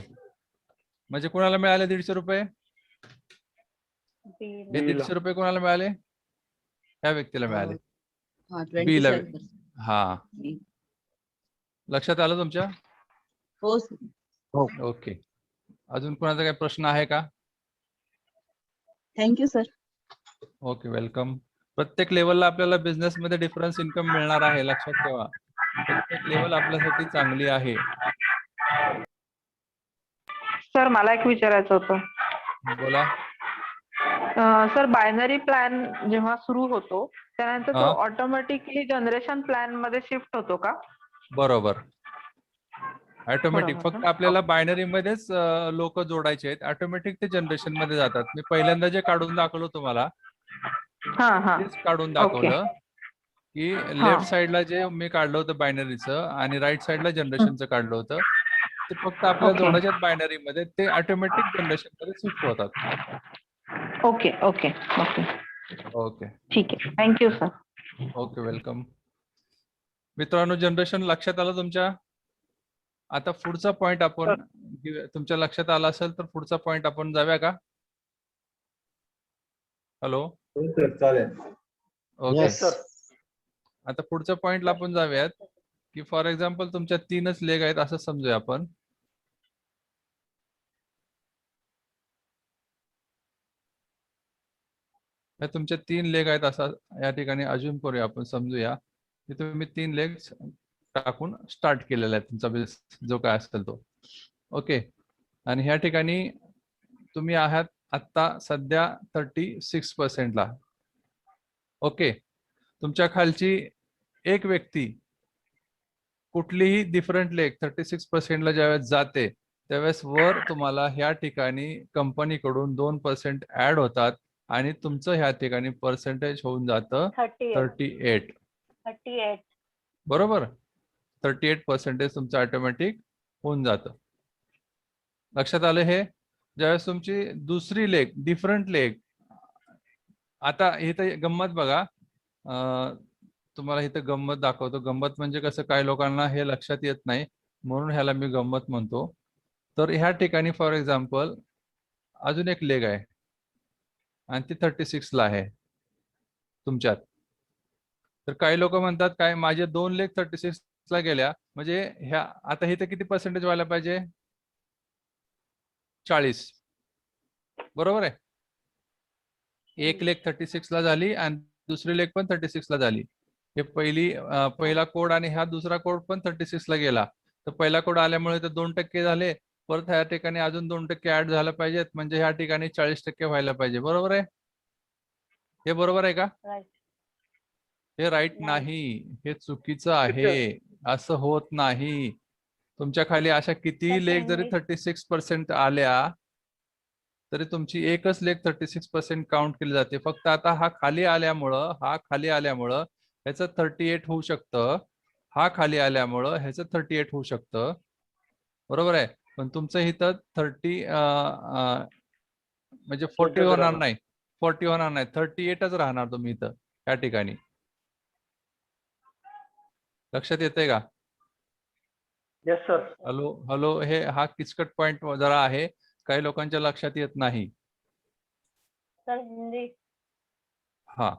म्हणजे कोणाला मिळाले 150 रुपये? हे बी ला. 150 रुपये कोणाला मिळाले? त्या व्यक्तीला मिळाले. हा बी ला. 27%. हा, लक्षात आलं तुमच्या? हो ओके. अजून कोणाचा काही प्रश्न आहे का? Thank you sir. Okay, welcome. प्रत्येक लेवलला आपल्याला बिझनेस मध्ये डिफरन्स इन्कम मिळणार आहे, लक्षात ठेवा. प्रत्येक लेवल आपल्यासाठी चांगली आहे. सर मला एक विचारायचं होतं. बोला. सर बायनरी प्लॅन जेव्हा सुरू होतो त्यानंतर तो हा. ऑटोमॅटिकली जनरेशन प्लॅन मध्ये शिफ्ट होतो का? बरोबर, ऑटोमॅटिक. बरोबर फक्त ना? आपल्याला बायनरी मध्येच लोक जोडायचे आहेत. ऑटोमॅटिक ते जनरेशन मध्ये जातात. मी पहिल्यांदा जे काढून दाखवलं तुम्हाला हा हा तेच काढून ओके. दाखवलं की हा. लेफ्ट साइडला जे मी काढलं होतं बायनरीचं आणि राईट साइडला जनरेशनचं काढलं होतं, ते फक्त आपल्याला ओके. जोडायचे बायनरी मध्ये, ते ऑटोमॅटिक जनरेशन मध्ये शिफ्ट होतात. ओके ओके ओके ओके ठीक आहे. Thank you sir. Okay, welcome. मित्रांनो, जनरेशन लक्षात आलं तुमच्या? आता पुढचा पॉइंट आपण तुमच्या लक्षात आला असेल तर पुढचा पॉइंट आपण जाऊया का? हॅलो, हो सर, चालेल. ओके. Yes. सर. आता पुढच्या पॉइंटला आपण जाऊयात की फॉर एक्झाम्पल तुमच्या 3च लेग आहेत असं समजूया आपण. या तुमच्या 3 लेग आहेत असं या ठिकाणी अज्युम करूया आपण, समजूया की तुम्ही 3 लेग टाकून स्टार्ट केलेला आहे तुमचा बिझनेस जो काय असेल तो. ओके, आणि ह्या ठिकाणी तुम्ही आहात आता सध्या 36% ला. ओके, तुमच्या खालची एक व्यक्ती कुठलीही डिफरंट लेग 36% ला ज्यावेळेस जाते त्यावेळेस वर तुम्हाला ह्या ठिकाणी कंपनीकडून 2% ऍड होतात आणि तुमचं ह्या ठिकाणी पर्सेंटेज होऊन जातं 38. बरोबर, 38% तुमचं ऑटोमॅटिक होऊन जातं. लक्षात आलं हे? ज्यावेळेस तुमची दुसरी लेग डिफरंट लेग, आता इथं गंमत बघा, तुम्हाला इथं गंमत दाखवतो. गंमत म्हणजे कसं, काही लोकांना हे लक्षात येत नाही म्हणून ह्याला मी गंमत म्हणतो. तर ह्या ठिकाणी फॉर एक्झाम्पल अजून एक लेग आहे आणि ती 36 ला आहे तुमच्यात. तर काही लोक म्हणतात काय माझे 2 लेग 36 ला गेल्या म्हणजे ह्या आता इथे किती पर्सेंटेज व्हायला पाहिजे? 40. बरोबर आहे. एक लेग 36 ला झाली आणि दुसरी लेग पण 36 ला झाली. हे पहिला कोड आणि हा दुसरा कोड पण 36 ला गेला. तर पहिला कोड आल्यामुळे तर 2% झाले. परत ह्या ठिकाणी अजून 2% ऍड झालं पाहिजेत म्हणजे ह्या ठिकाणी 40% व्हायला पाहिजे. बरोबर आहे? हे बरोबर आहे का? हे राईट नाही, हे चुकीचं आहे. असं होत नाही. तुमच्या खाली अशा कितीही लेग जरी 36% आल्या तरी तुमची एकच लेग 36% काउंट केली जाते. फक्त आता हा खाली आल्यामुळं ह्याचं 38 होऊ शकतं, हा खाली आल्यामुळं ह्याचं 38 होऊ शकतं. बरोबर आहे. पण तुमचं इथं 30 म्हणजे 40 होणार नाही, 40 होणार नाही, 38च राहणार तुम्ही इथं या ठिकाणी. लक्षात येतंय का? Yes sir. हॅलो हॅलो, हे हा किचकट पॉइंट जरा आहे, काही लोकांच्या लक्षात येत नहीं। हाँ,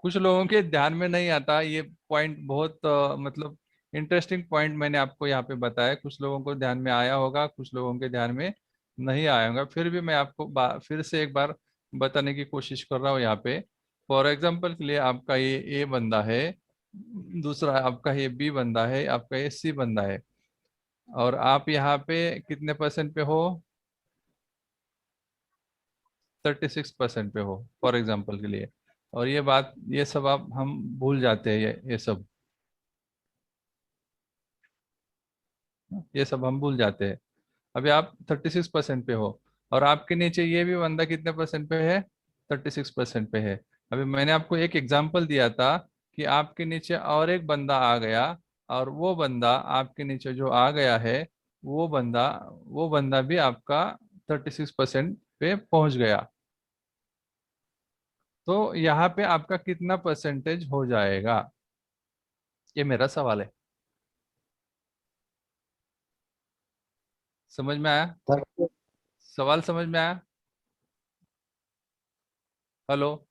कुछ लोगों के ध्यान में नहीं आता। ये पॉइंट बहुत मतलब इंटरेस्टिंग पॉइंट मैंने आपको यहाँ पे बताया। कुछ लोगों को ध्यान में आया होगा, कुछ लोगों के ध्यान में नहीं आया होगा। फिर भी मैं आपको फिर से एक बार बताने की कोशिश कर रहा हूँ यहाँ पे। फॉर एग्जाम्पल के लिए आपका ये ए बंदा है, दूसरा आपका ये बी बंदा है, आपका ये सी बंदा है, और आप यहाँ पे कितने % पे हो? 36% पे हो फॉर एग्जाम्पल के लिए। और ये सब हम भूल जाते हैं, ये सब हम भूल जाते हैं। अभी आप 36% पे हो और आपके नीचे ये भी बंदा कितने % पे है? 36% पे है। अभी मैंने आपको एक एग्जाम्पल दिया था कि आपके नीचे और एक बंदा आ गया, और वो बंदा आपके नीचे जो आ गया है वो बंदा भी आपका 36% पे पहुंच गया। तो यहाँ पे आपका कितना परसेंटेज हो जाएगा, ये मेरा सवाल है। समझ में आया? 30 सवाल समझ में आया? हेलो?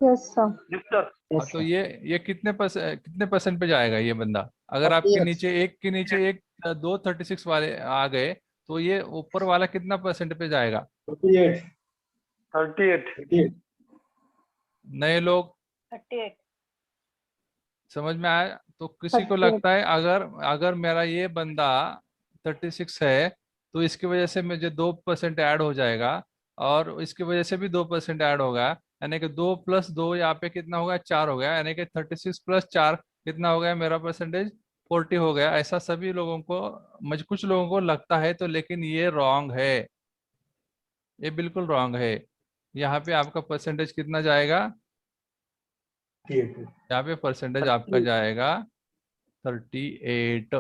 Yes sir. हाँ, तो ये कितने परसेंट पे जाएगा ये बंदा? अगर आपके 38 नीचे एक 236 वाले आ गए तो ये ऊपर वाला कितना परसेंट पे जाएगा? 38 38। 38 नए लोग 38। समझ में आया? तो किसी को लगता है अगर अगर मेरा ये बंदा 36 है तो इसकी वजह से मुझे 2% ऐड हो जाएगा और इसकी वजह से भी 2% ऐड होगा, यानी कि 2 + 2 यहाँ पे कितना होगा, 4 हो गया, यानी कि 36 + 4 कितना हो गया मेरा परसेंटेज, 40 हो गया। ऐसा सभी लोगों को मुझे कुछ लोगों को लगता है, तो लेकिन ये रॉन्ग है, ये बिल्कुल रॉन्ग है। यहाँ पे आपका परसेंटेज कितना जाएगा? 38 यहाँ पे परसेंटेज आपका जाएगा 38,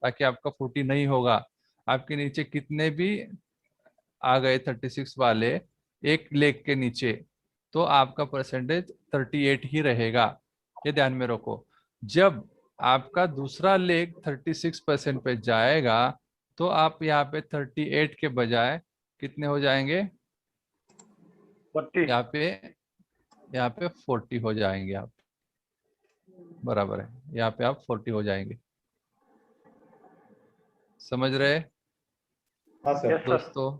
ताकि आपका 40 नहीं होगा। आपके नीचे कितने भी आ गए 36 वाले एक लेग के नीचे, तो आपका परसेंटेज 38 ही रहेगा, ये ध्यान में रखो। जब आपका दूसरा लेग 36% पे जाएगा तो आप यहाँ पे 38 के बजाय कितने हो जाएंगे? 40। यहाँ पे 40 हो जाएंगे आप, बराबर है, यहाँ पे आप 40 हो जाएंगे। समझ रहे हाँ सर। Yes sir. दोस्तों?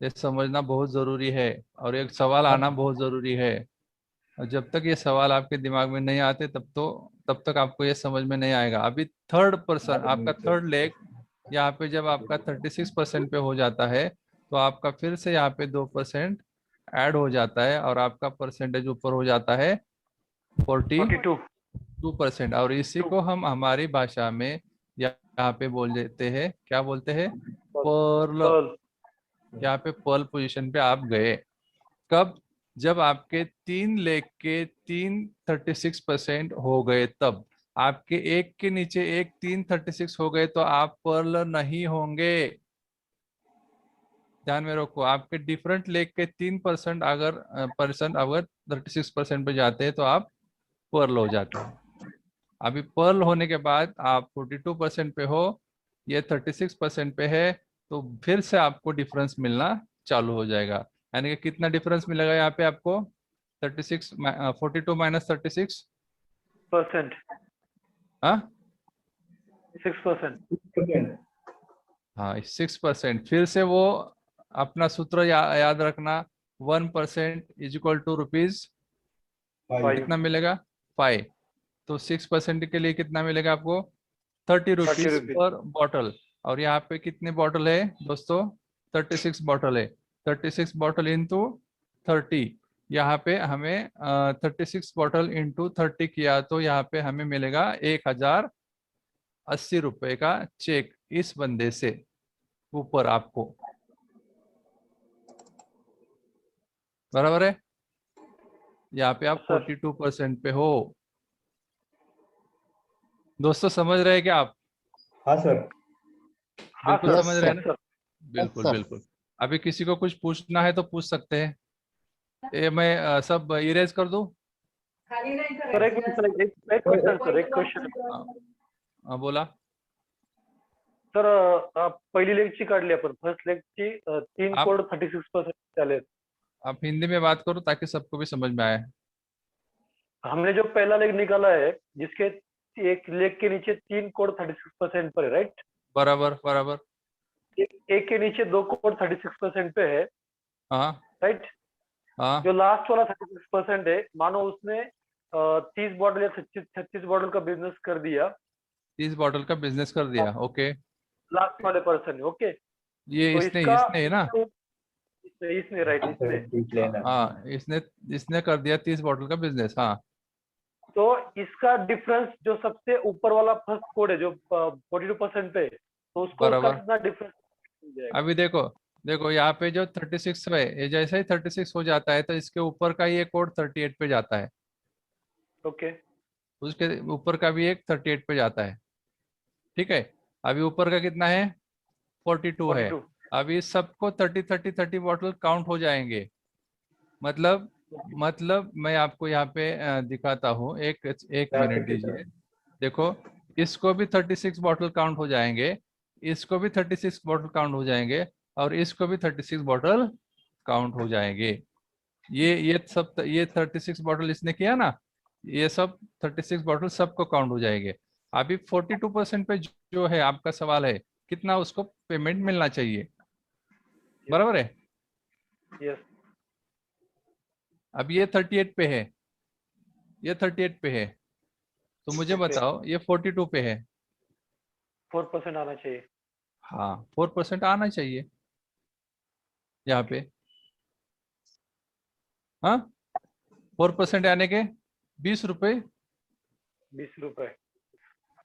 ये समझना बहुत जरूरी है और एक सवाल आना बहुत जरूरी है। और जब तक ये सवाल आपके दिमाग में नहीं आते तब तक आपको ये समझ में नहीं आएगा। अभी थर्ड पर्सन आपका थर्ड लेग यहाँ पे जब आपका 36% पे हो जाता है तो आपका फिर से यहाँ पे 2% ऐड हो जाता है और आपका परसेंटेज ऊपर हो जाता है 42। 42%। और इसी को हम हमारी भाषा में यहाँ पे बोल देते हैं, क्या बोलते हैं? पर्ल। पर्ल। यहाँ पे पर्ल पोजीशन पे आप गए कब? जब आपके 3 लेग के 36% हो गए, तब आपके एक के नीचे एक 36 हो गए तो आप पर्ल नहीं होंगे। ध्यान में रखो, आपके डिफरेंट लेग के 3% अगर 36% पे जाते हैं तो आप पर्ल हो जाते हैं। अभी पर्ल होने के बाद आप 42% पे हो, ये 36% पे है, तो फिर से आपको डिफरेंस मिलना चालू हो जाएगा। यानी कि कितना डिफरेंस मिलेगा यहाँ पे आपको? 42 - 36। परसेंट। हाँ 6%। 6%। हाँ, 6%। फिर से वो अपना सूत्र याद रखना, 1% = रुपीज 5 कितना मिलेगा? 5। तो 6% के लिए कितना मिलेगा आपको? 30 रुपीज रुपीज। पर बॉटल। और यहाँ पे कितने बॉटल है दोस्तों? 36 बॉटल है। 36 बॉटल इंटू 30, यहाँ पे हमें 36 बॉटल इंटू 30 किया तो यहाँ पे हमें मिलेगा 1080 रुपए का चेक इस बंदे से ऊपर आपको, बराबर है? यहाँ पे आप सर। 42% पे हो। दोस्तों समझ रहे हैं क्या आप? हाँ सर। हाँ बिल्कुल सर। समझ रहे हैं ना? सर। बिल्कुल सर। बिल्कुल। अभी किसी को कुछ पूछना है तो पूछ सकते हैं। ये मैं सब इरेज कर दूं? सर एक मिनट सर, एक क्वेश्चन सर, एक क्वेश्चन। बोला। सर पहिली लेगची काढली आपण, फर्स्ट लेगची 3 आप कोड 36% आले। आप हिंदी में बात करो ताकि सबको भी समझ में आए। हमने जो पहला लेग निकाला है जिसके एक लेग के नीचे 3 कोड 36% पर है, राइट? बराबर बराबर। एक के नीचे 2 कोड 36% पे है, हाँ राइट? हाँ। जो लास्ट वाला 36% है, मानो उसने 30 बॉटल या 36 बॉटल का बिजनेस कर दिया, 30 बॉटल का बिजनेस कर दिया, ओके। लास्ट वाले पर्सन, ओके? ये तो इसने इसका इसने है ना? इसने राइट, इसने। हाँ, इसने कर दिया 30 बॉटल का बिजनेस, हाँ। तो इसका डिफरेंस जो सबसे ऊपर वाला फर्स्ट कोड है जो 42% पे है, तो उसको उसका बराबर। कितना डिफरेंस जाएगा? अभी देखो देखो यहाँ पे जो 36 है, ये जैसे ही 36 हो जाता है तो इसके ऊपर का ये कोड 38 पे जाता है, ओके। उसके ऊपर का भी एक 38 पे जाता है, ठीक है। अभी ऊपर का कितना है? 42 है। 42। अभी सबको 30 30 30 बॉटल काउंट हो जाएंगे, मतलब मैं आपको यहाँ पे दिखाता हूँ, एक मिनट दीजिए। देखो, इसको भी 36 बॉटल काउंट हो जाएंगे, इसको भी 36 बॉटल काउंट हो जाएंगे, और इसको भी 36 बॉटल काउंट हो जाएंगे। ये 36 बॉटल इसने किया ना, ये सब 36 बॉटल सबको काउंट हो जाएंगे। अभी 42% पे जो है आपका सवाल है, कितना उसको पेमेंट मिलना चाहिए, बराबर है? यस। अब ये 38 पे है, ये 38 पे है, तो मुझे Okay. बताओ ये 42 पे है। 4% आना चाहिए। हाँ, 4% आना चाहिए यहाँ पे। हाँ, 4% आने के 20 रुपए, 20 रुपए।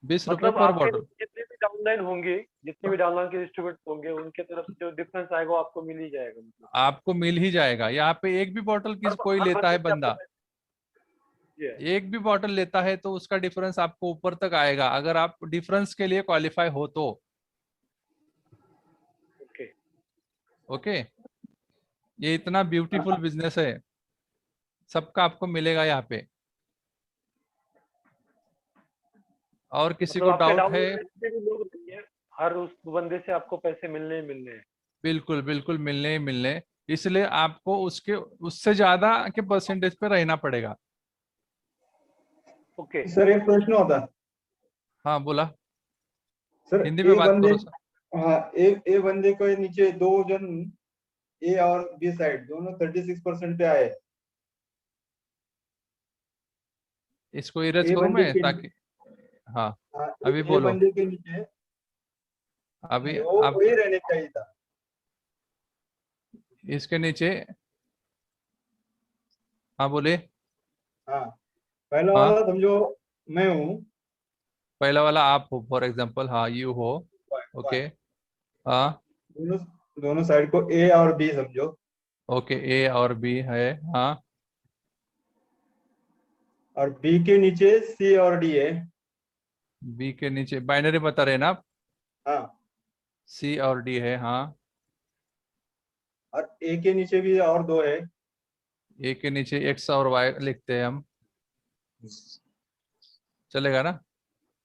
20 रुपए मतलब पर आपके बॉटल। जितने भी डाउनलाइन होंगे, जितने भी डाउनलाइन के डिस्ट्रीब्यूट होंगे, उनके तरफ से जो डिफरेंस आएगा वो आपको मिल ही जाएगा। मतलब आपको मिल ही जाएगा। यहाँ पे एक भी बॉटल किस कोई हर लेता बंदे है से आपको बंदा, ये है। एक भी बॉटल लेता है तो उसका डिफरेंस आपको ऊपर तक आएगा, अगर आप डिफरेंस के लिए क्वालिफाई हो तो। ओके। ओके, ये इतना ब्यूटीफुल बिजनेस है, सबका आपको मिलेगा यहाँ पे। और किसी मतलब को आपके डाउट है? डाउनलाइन जितने भी लोग रहेंगे, हर उस बंदे से आपको पैसे मिलने ही मिलने हैं। बिल्कुल बिल्कुल, मिलने ही मिलने, इसलिए आपको उसके उससे ज्यादा के परसेंटेज पे रहना पड़ेगा। ओके। सर एक प्रश्न होता। हाँ बोला, सर हिंदी में ए बात बंदे, करो सर। हाँ ए बंदे के नीचे दो जन, ए और बी साइड दोनों 36% पे आए। इसको इरेज ए करूं बंदे मैं के, ताकि, हाँ हाँ, अभी ए बोलो, बंदे के नीचे अभी वो आप वही रहने चाहिए था। इसके नीचे, हाँ बोले। हाँ, पहला हाँ, वाला समझो मैं हूँ, पहला वाला आप हो फॉर एग्जांपल, हाँ यू हो। ओके। हाँ, दोनों दोनों साइड को ए और बी समझो। ओके, ए और बी है। हाँ, और बी के नीचे सी और डी है। बी के नीचे बाइनरी बता रहे हैं ना आप? हाँ, सी और डी है, हाँ। और ए के नीचे भी और दो है। ए के नीचे एक्स और वाई लिखते हैं हम, चलेगा ना?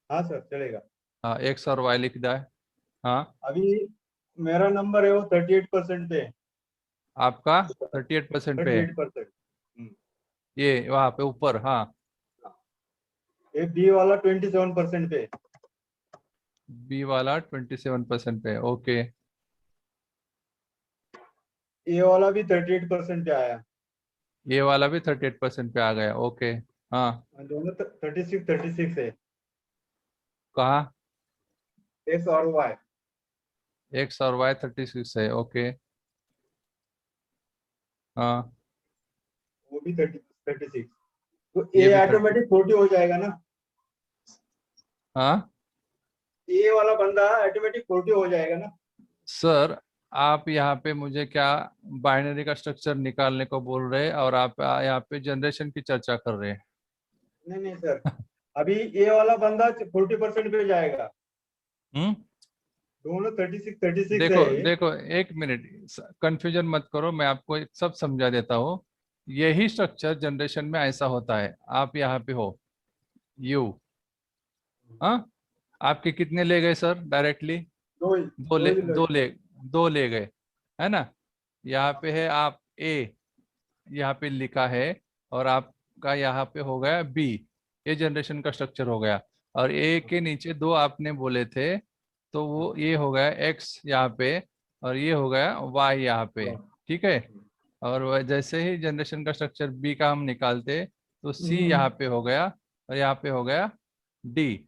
हाँ सर चलेगा। हाँ, एक्स और वाई लिख दिया है। हाँ, अभी मेरा नंबर है वो 38% पे। आपका 38% पे है, 38%। ये वहां पे ऊपर, हाँ। ये बी वाला 27% पे। बी वाला 27% पे, ओके। ए वाला भी 38% पे आया। ये वाला भी 38% पे आ गया, ओके। हाँ, दोनों 36 है, कहाँ? एक्स और वाई। एक्स और वाई 36 है, ओके। हाँ, वो भी 36। तो ये ए भी 30। ऑटोमेटिक 40 हो जाएगा ना। हाँ ए वाला बंदा ऑटोमेटिक 40 हो जाएगा ना। सर, आप यहाँ पे मुझे क्या बाइनरी का स्ट्रक्चर निकालने को बोल रहे हैं, और आप यहाँ पे जनरेशन की चर्चा कर रहे हैं। नहीं नहीं सर, अभी ए वाला बंदा 40% पे जाएगा। हम्म, दोनों 36 देखो है। देखो, एक मिनट, कंफ्यूजन मत करो, मैं आपको एक सब समझा देता हूँ। यही स्ट्रक्चर जनरेशन में ऐसा होता है। आप यहाँ पे हो, यू, हाँ, आपके कितने ले गए सर डायरेक्टली? दो ही दो दो ले, ही दो लड़के। ले, दो ले गए, है ना? यहाँ पे है आप ए, यहाँ पे लिखा है, और आपका यहाँ पे हो गया बी। ये जनरेशन का स्ट्रक्चर हो गया। और ए के नीचे दो आपने बोले थे, तो वो ये हो गया एक्स यहाँ पे, और ये हो गया वाई यहाँ पे, ठीक है। और जैसे ही जनरेशन का स्ट्रक्चर बी का हम निकालते, तो सी यहाँ पे हो गया, और यहाँ पे हो गया डी,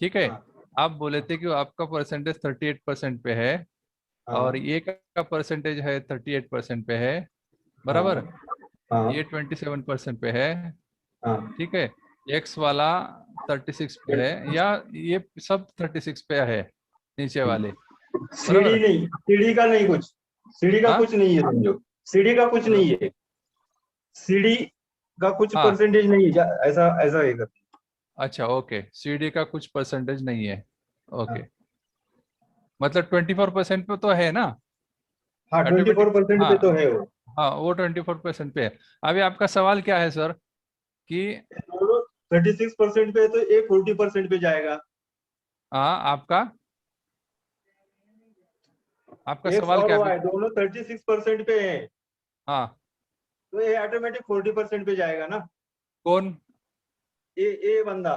ठीक है। हाँ आप बोले थे कि आपका परसेंटेज 38% पे है, और हाँ ये का परसेंटेज है 38% पे है, हाँ बराबर। हाँ ये 27% पे है, हाँ। ठीक है। एक्स वाला 36 पे है, या ये सब 36 पे है, नीचे वाले, सीढ़ी बराबर। नहीं, सीढ़ी का नहीं कुछ, सीढ़ी का हाँ कुछ नहीं है समझो, सीढ़ी का कुछ नहीं है, सीढ़ी का कुछ हाँ, परसेंटेज नहीं है, ऐसा ऐसा है कर। अच्छा ओके, सीडी का कुछ परसेंटेज नहीं है, ओके। हाँ मतलब 24% पे तो है ना हाँ, ऑटोमेटिक? 24% हाँ पे तो है वो। हाँ वो 24% पे है। अभी आपका सवाल क्या है सर कि 36% पे है तो ये 40% पे जाएगा। हाँ आपका एक्स सवाल और क्या वाई दोनों 36% पे है, हाँ तो ये ऑटोमेटिक 40% पे जाएगा ना। कौन ये बंदा।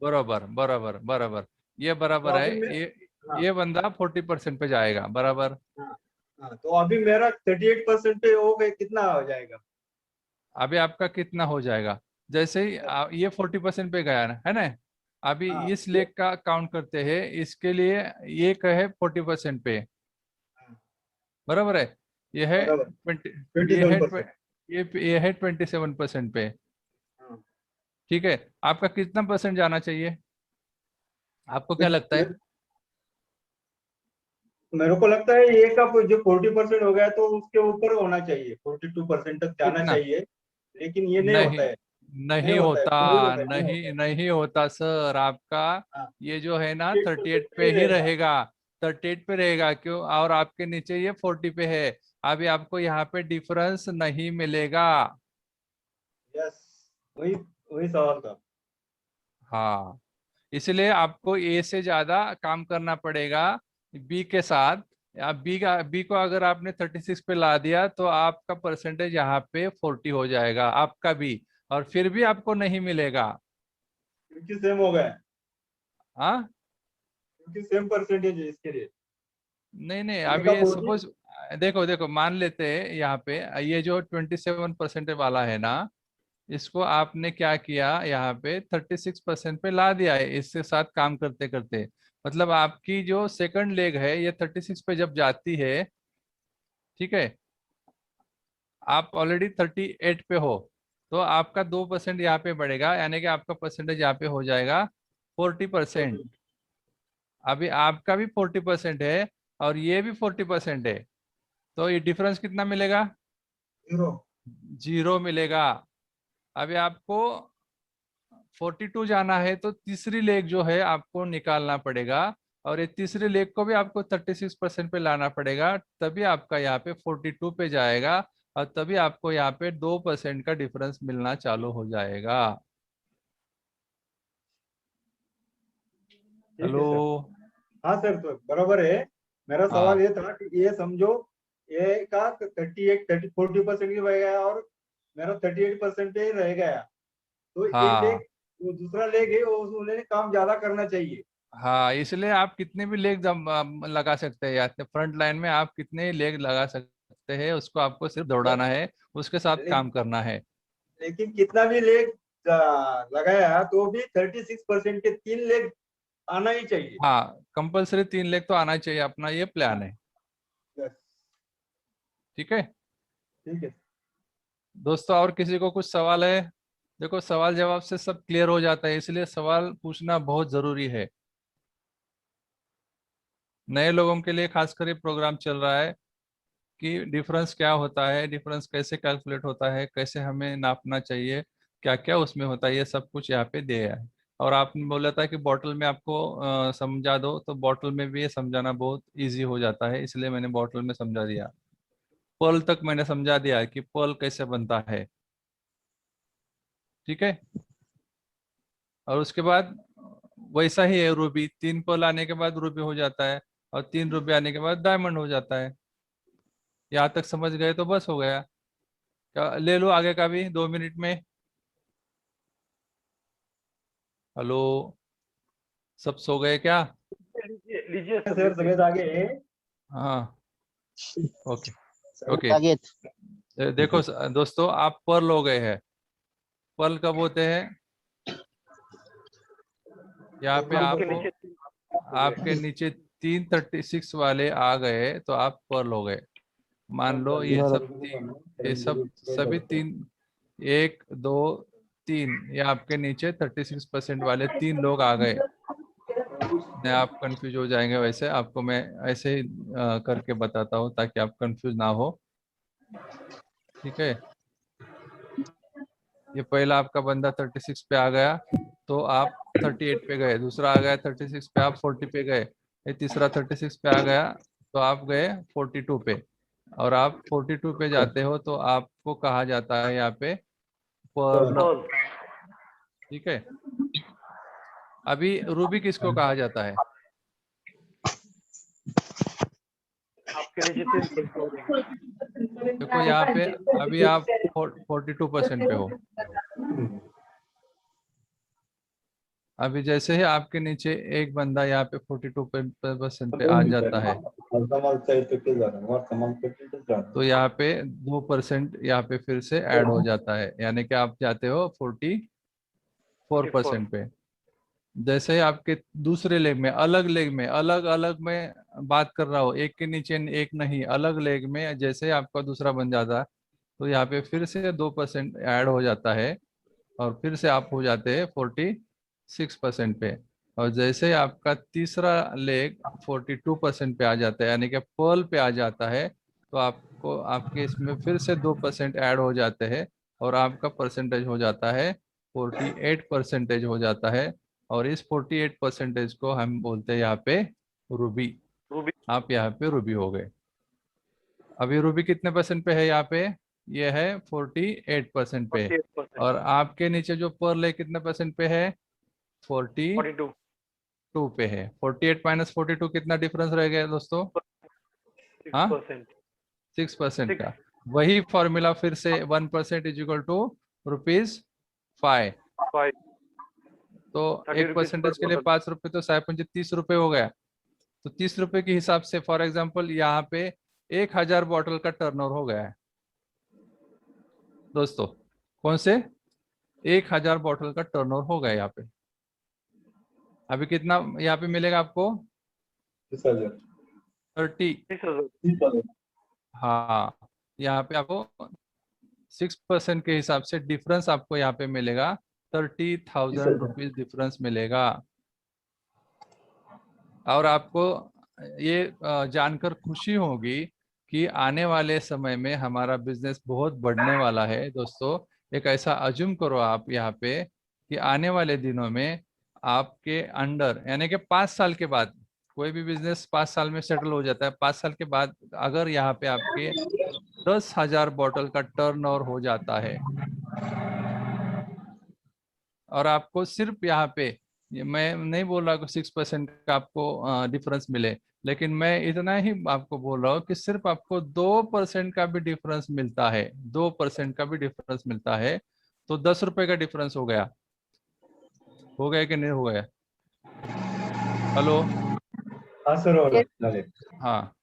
बराबर बराबर बराबर ये तो बराबर है अभी मैं, हाँ ये बंदा 40% पे जाएगा बराबर। हाँ हाँ, तो अभी मेरा 38% पे हो गए, कितना हो जाएगा? अभी आपका कितना हो जाएगा जैसे ही ये 40% पे गया है ना। अभी हाँ इस लेग का काउंट करते हैं इसके लिए ये कहे 40% पे बराबर है। ये है बराबर 20 ये है 27%। ये है 27% पे। हाँ, ठीक है आपका कितना परसेंट जाना चाहिए आपको क्या लगता है? मेरे को लगता है ये का जो 40% हो गया तो उसके ऊपर होना चाहिए, 42% तक जाना कितना चाहिए, लेकिन ये नहीं नहीं होता है। नहीं नहीं होता है, होता नहीं होता है, नहीं होता नहीं है। नहीं होता सर आपका हाँ, ये जो है ना 38% 38 पे ही पे ही रहेगा। रहेगा। 38 पे रहेगा क्यों और आपके नीचे ये 40 पे है। अभी आपको यहाँ पे डिफरेंस नहीं मिलेगा। यस, वही वही सवाल था। हाँ इसलिए आपको ए से ज्यादा काम करना पड़ेगा बी के साथ। आप बी को अगर आपने 36 पे ला दिया तो आपका परसेंटेज यहाँ पे 40 हो जाएगा आपका भी। और फिर भी आपको नहीं मिलेगा। क्योंकि सेम हो गया है, हाँ क्योंकि सेम परसेंटेज है इसके लिए। नहीं नहीं ये का अभी 40। सपोज देखो देखो मान लेते हैं यहाँ पे ये जो 27% वाला है ना इसको आपने क्या किया यहाँ पे 36% पे ला दिया है इसके साथ काम करते करते। मतलब आपकी जो सेकंड लेग है ये 36 पे जब जाती है ठीक है आप ऑलरेडी 38 पे हो तो आपका 2% यहाँ पे बढ़ेगा यानी कि आपका परसेंटेज यहाँ पे हो जाएगा 40%। अभी आपका भी 40% है और ये भी 40% है तो ये डिफरेंस कितना मिलेगा? 0। 0 मिलेगा। अभी आपको 42 जाना है तो तीसरी लेग जो है आपको निकालना पड़ेगा। और ये तीसरी लेग को भी आपको 36% पे लाना पड़ेगा तभी आपका यहाँ पे 42 पे जाएगा। और तभी आपको यहाँ पे 2% का डिफरेंस मिलना चालू हो जाएगा। ठीक हेलो है सर। हाँ सर, तो बराबर है। मेरा सवाल हाँ ये था कि ये समझो, ये का 40% की बह गया और मेरा 38% पे रह गया, तो ये लेग, हाँ जो दूसरा लेग है वो उन्हें काम ज्यादा करना चाहिए। हाँ इसलिए आप कितने भी लेग लगा सकते हैं या फ्रंट लाइन में आप कितने लेग लगा सकते हैं उसको आपको सिर्फ दौड़ाना है उसके साथ ले, काम करना है। लेकिन कितना भी लेग लगाया तो भी 36% के 3 लेग आना ही चाहिए। हाँ कंपलसरी 3 लेग तो आना चाहिए अपना ये प्लान हाँ, है। बस, ठीक है ठीक है। दोस्तों और किसी को कुछ सवाल है? देखो सवाल जवाब से सब क्लियर हो जाता है इसलिए सवाल पूछना बहुत जरूरी है। नए लोगों के लिए खासकर ये प्रोग्राम चल रहा है कि डिफरेंस क्या होता है डिफरेंस कैसे कैलकुलेट होता है कैसे हमें नापना चाहिए क्या क्या उसमें होता है ये सब कुछ यहाँ पे दिया है। और आपने बोला था कि बॉटल में आपको समझा दो तो बॉटल में भी ये समझाना बहुत इजी हो जाता है इसलिए मैंने बॉटल में समझा दिया। पर्ल तक मैंने समझा दिया कि पर्ल कैसे बनता है। ठीक है और उसके बाद वैसा ही है रूबी 3 पर्ल आने के बाद रूबी हो जाता है। और 3 रूबी आने के बाद डायमंड हो जाता है। यहाँ तक समझ गए तो बस हो गया। क्या ले लो आगे का भी 2 मिनट में। हेलो सब सो गए क्या? लीजिए लीजिए सर सर लीजिए। समेत आगे है। हाँ ओके ओके आगे देखो दोस्तों आप पर्ल हो गए हैं। पर्ल कब होते हैं? यहाँ पे आपके आपको नीचे आपके नीचे 336 वाले आ गए तो आप पर्ल हो गए। मान लो ये सब सभी 3 1 2 3 ये आपके नीचे 36% वाले 3 लोग आ गए। नहीं आप कंफ्यूज हो जाएंगे वैसे आपको मैं ऐसे ही करके बताता हूँ ताकि आप कंफ्यूज ना हो। ठीक है ये पहला आपका बंदा 36 पे आ गया तो आप 38 पे गए। दूसरा आ गया 36 पे आप 40 पे गए। ये तीसरा 36 पे आ गया तो आप गए 42 पे। और आप 42 पे जाते हो तो आपको कहा जाता है यहाँ पे पर्ल। पर्ल। ठीक है, अभी रूबी किसको कहा जाता है? आपके नीचे 3 देखो यहाँ पे अभी आप 42% पे हो। अभी जैसे ही आपके नीचे एक बंदा यहाँ पे 42% पे आ जाता है तो यहाँ पे 2% यहाँ पे फिर से ऐड हो जाता है, यानी कि आप जाते हो 44% पे। जैसे ही आपके दूसरे लेग में, अलग लेग में, अलग अलग में बात कर रहा हो, एक के नीचे एक नहीं, अलग लेग में जैसे ही आपका दूसरा बन जाता है तो यहाँ पे फिर से 2% ऐड हो जाता है और फिर से आप हो जाते हैं 46% पे। और जैसे ही आपका तीसरा लेग 42% पे आ जाता है, यानी कि पर्ल पे आ जाता है, तो आपको आपके इसमें फिर से 2% ऐड हो जाते हैं और आपका परसेंटेज हो जाता है 48% हो जाता है। और इस 48% को हम बोलते हैं यहाँ पे रूबी। रूबी। आप यहाँ पे रूबी हो गए। अभी रूबी कितने परसेंट पे है यहाँ पे? ये है 48% पे। 48%। और आपके नीचे जो पर्ल है कितने परसेंट पे है? 42 पे है। 48 माइनस 42 कितना डिफरेंस रह गया दोस्तों? हाँ, 6%। 6% का। वही फॉर्मूला फिर से 1% इज इक्वल टू ₹5। 5। तो 30 एक रुपीज पर परसेंटेज के लिए बॉटल। 5 रुपए तो 5 30 रुपए हो गया। तो 30 रुपए के हिसाब से फॉर एग्जाम्पल यहाँ पे 1000 बॉटल का टर्नओवर हो गया है दोस्तों। कौन से? 1000 बॉटल का टर्नओवर हो गया यहाँ पे। अभी कितना यहाँ पे मिलेगा आपको? 30। 30,000। हाँ, यहाँ पे आपको 6% के हिसाब से डिफरेंस आपको यहाँ पे मिलेगा, 30,000 रुपीज डिफरेंस मिलेगा। और आपको ये जानकर खुशी होगी कि आने वाले समय में हमारा बिजनेस बहुत बढ़ने वाला है दोस्तों। एक ऐसा अज्यूम करो आप यहाँ पे कि आने वाले दिनों में आपके अंडर, यानी कि 5 साल के बाद, कोई भी बिजनेस 5 साल में सेटल हो जाता है। 5 साल के बाद अगर यहाँ पे आपके 10,000 बॉटल का टर्नओवर हो जाता है और आपको सिर्फ यहाँ पे, मैं नहीं बोल रहा कि 6% का आपको डिफरेंस मिले, लेकिन मैं इतना ही आपको बोल रहा हूँ कि सिर्फ आपको 2% का भी डिफरेंस मिलता है, 2% का भी डिफरेंस मिलता है, तो 10 रुपए का डिफरेंस हो गया। हो गया कि नहीं हो गया? हेलो। हाँ सर। हाँ,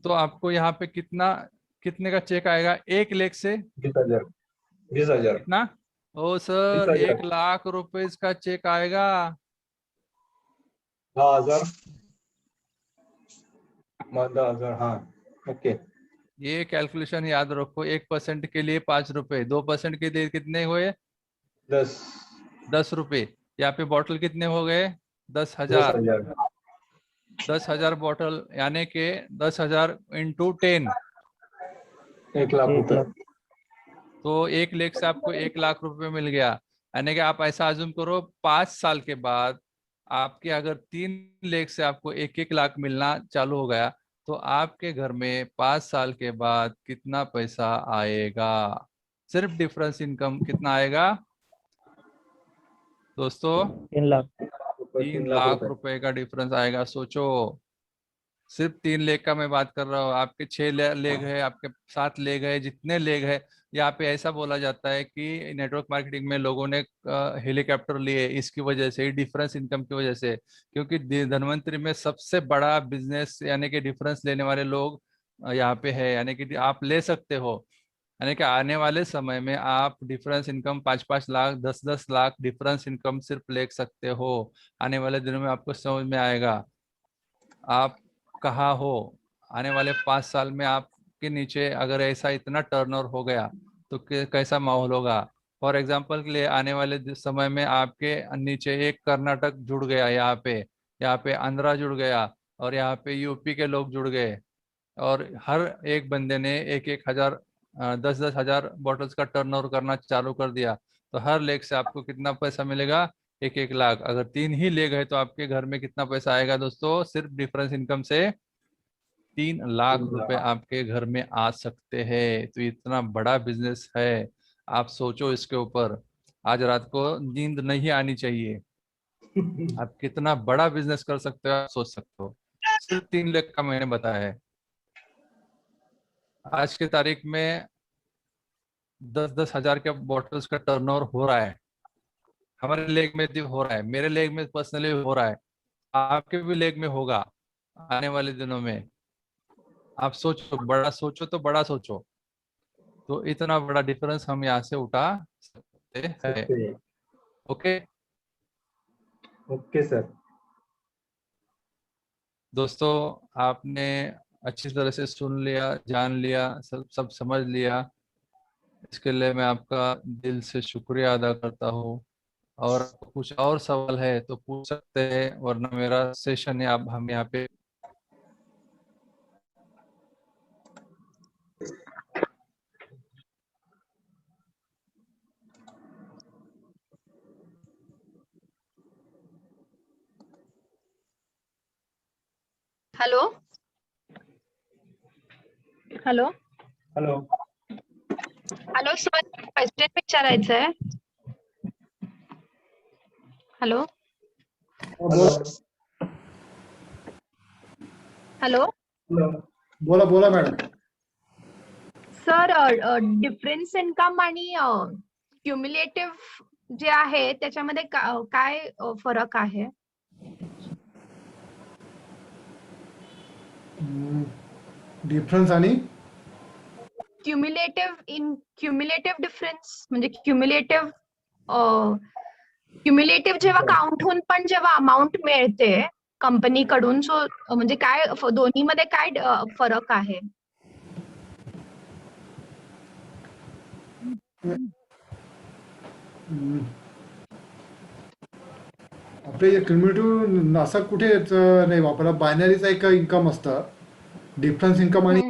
तो आपको यहाँ पे कितने का चेक आएगा एक लेख से? 20,000। 20,000। कितना? ओ सर, 1,00,000 रुपए का चेक आएगा। 10,000। 10,000। हाँ, ओके। ये कैलकुलेशन याद रखो, 1% के लिए 5 रुपए, 2% के लिए कितने हुए? 10 रुपए। यहाँ पे बॉटल कितने हो गए? 10,000। 10,000। 10,000 बॉटल, यानी कि 10,000 इंटू 10, 1,00,000 रुपए। तो 1 लाख से आपको 1,00,000 रुपए मिल गया। यानी कि आप ऐसा अज्यूम करो 5 साल के बाद आपके अगर 3 लाख से आपको 1,00,000 मिलना चालू हो गया तो आपके घर में 5 साल के बाद कितना पैसा आएगा? सिर्फ डिफरेंस इनकम कितना आएगा दोस्तों? 3 लाख। 3,00,000 रुपए का डिफरेंस आएगा। सोचो, सिर्फ 3 लेग का मैं बात कर रहा हूँ। आपके 6 लेग है, आपके 7 लेग है, जितने लेग है। यहाँ पे ऐसा बोला जाता है कि नेटवर्क मार्केटिंग में लोगों ने हेलीकॉप्टर लिए इसकी वजह से, डिफरेंस इनकम की वजह से, क्योंकि धनवंतरी में सबसे बड़ा बिजनेस यानी कि डिफरेंस लेने वाले लोग यहाँ पे है। यानी कि आप ले सकते हो, यानी कि आने वाले समय में आप difference income 5-5 lakh, 10-10 lakh difference income सिर्फ ले सकते हो। आने वाले दिनों में आपको समझ में आएगा आप कहाँ हो। आने वाले 5 साल में आपके नीचे अगर ऐसा इतना टर्नओवर हो गया तो कैसा माहौल होगा? फॉर एग्जाम्पल के लिए आने वाले समय में आपके नीचे एक कर्नाटक जुड़ गया, यहाँ पे आंध्रा जुड़ गया, और यहाँ पे यूपी के लोग जुड़ गए, और हर एक बंदे ने 1-1 हजार 10-10 हजार बॉटल्स का टर्नओवर करना चालू कर दिया, तो हर लेग से आपको कितना पैसा मिलेगा? 1-1 लाख। अगर 3 ही लेग है तो आपके घर में कितना पैसा आएगा दोस्तों? सिर्फ डिफरेंस इनकम से 3 लाख रुपए आपके घर में आ सकते हैं। तो इतना बड़ा बिजनेस है, आप सोचो इसके ऊपर। आज रात को नींद नहीं आनी चाहिए। आप कितना बड़ा बिजनेस कर सकते हो, आप सोच सकते हो। सिर्फ 3 लाख का मैंने बताया है। आज की तारीख में 10-10 हजार के बॉटल्स का टर्नओवर हो रहा है। हमारे लेग में भी हो रहा है, मेरे लेग में पर्सनली हो रहा है, आपके भी लेग में होगा आने वाले दिनों में। आप सोचो, बड़ा सोचो तो बड़ा सोचो। तो इतना बड़ा डिफरेंस हम यहाँ से उठा सकते हैं। Okay okay sir. दोस्तों, आपने अच्छी तरह से सुन लिया, जान लिया, सब सब समझ लिया। इसके लिए मैं आपका दिल से शुक्रिया अदा करता हूँ। और कुछ और सवाल है तो पूछ सकते हैं, वरना मेरा सेशन है, अब हम यहाँ पे hello hello hello. Hello sir, question विचारायचंय. हॅलो हॅलो बोला बोला मॅडम. सर, डिफरन्स इन्कम आणि क्युम्युलेटिव्ह जे आहे त्याच्यामध्ये काय फरक आहे? डिफरन्स आणि क्युम्युलेटिव्ह डिफरन्स म्हणजे क्युम्युलेटिव्ह जेव्हा काउंट होऊन पण जेव्हा अमाऊंट मिळते कंपनीकडून, सो म्हणजे काय दोन्ही मध्ये काय फरक आहे? आपले क्युम्युलेटिव्ह असं कुठे नाही वापरला. बायनरीचा एक इन्कम असतं, डिफरन्स इन्कम आणि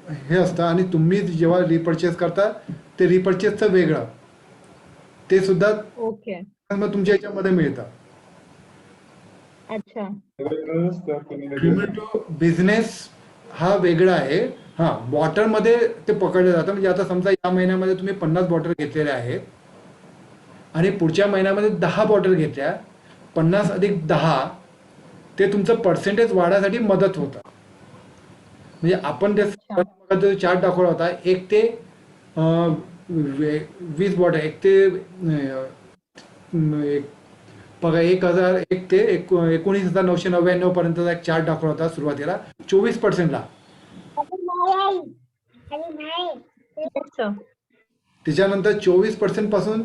हे असतं. आणि तुम्ही जेव्हा रिपर्चेस करता ते रिपर्चेसचं वेगळं, ते सुद्धा ओके. मग तुमच्या याच्यामध्ये मिळतं. अच्छा. क्युम्युलेटिव्ह बिझनेस हा वेगळा आहे. हा, बॉटलमध्ये ते पकडलं जातं. म्हणजे आता समजा या महिन्यामध्ये तुम्ही 50 बॉटल घेतलेल्या आहेत आणि पुढच्या महिन्यामध्ये 10 बॉटल घेतल्या, 50 अधिक 10 ते तुमचं पर्सेंटेज वाढायसाठी मदत होतं. म्हणजे आपण ते चार्ट दाखवला होता, 1 ते 20 बॉटल, 1 ते बघा 1 ते 19,999 पर्यंतचा एक चार्ट दाखवला होता सुरुवातीला 24%ला. त्याच्यानंतर 24% पासून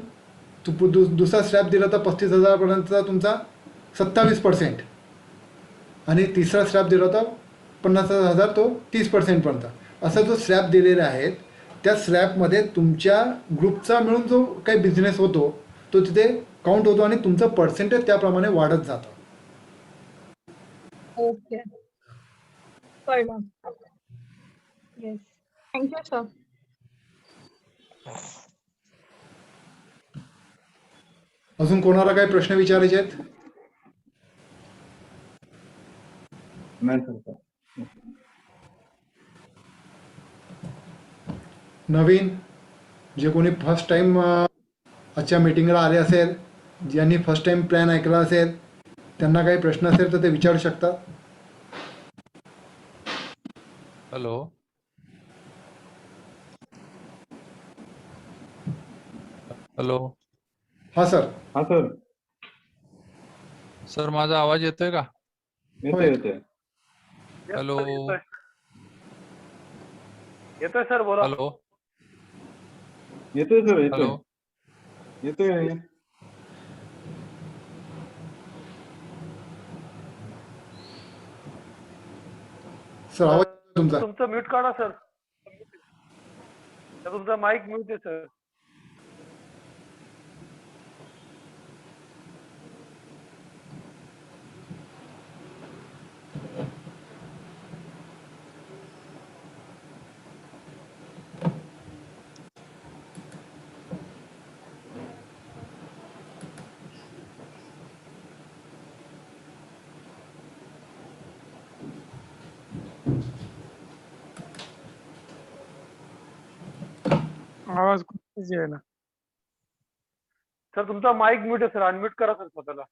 दुसरा स्लॅब दिला होता 35,000 पर्यंतचा तुमचा 27%, आणि तिसरा स्लॅब दिला होता 50,000 तो 30% पर्यंत. असा जो स्लॅब दिलेला आहे त्या स्लॅबमध्ये तुमच्या ग्रुपचा मिळून जो काही बिझनेस होतो तो तिथे काउंट होतो आणि तुमचं पर्सेंटेज त्याप्रमाणे वाढत जातं. ओके, कळलं. Yes, thank you sir. अजून कोणाला काही प्रश्न विचारायचे आहेत? नवीन जे कोणी फर्स्ट टाइम आजच्या मीटिंगला आले असेल, ज्यांनी फर्स्ट टाइम प्लॅन ऐकला असेल, त्यांना काही प्रश्न असेल तर ते विचारू शकतात. Hello hello. हा सर. सर, माझा आवाज येतोय का? येतोय. हॅलो येतोय सर, बोला. हॅलो येतोय सर. हॅलो. येतोय. सर आवाज तुमचा. तुमचं म्यूट काढा सर. तुमचा माईक म्यूट आहे सर. आवाज खूप आहे ना. सर तुमचा माईक म्यूट आहे सर, अनम्यूट करा सर स्वतःला.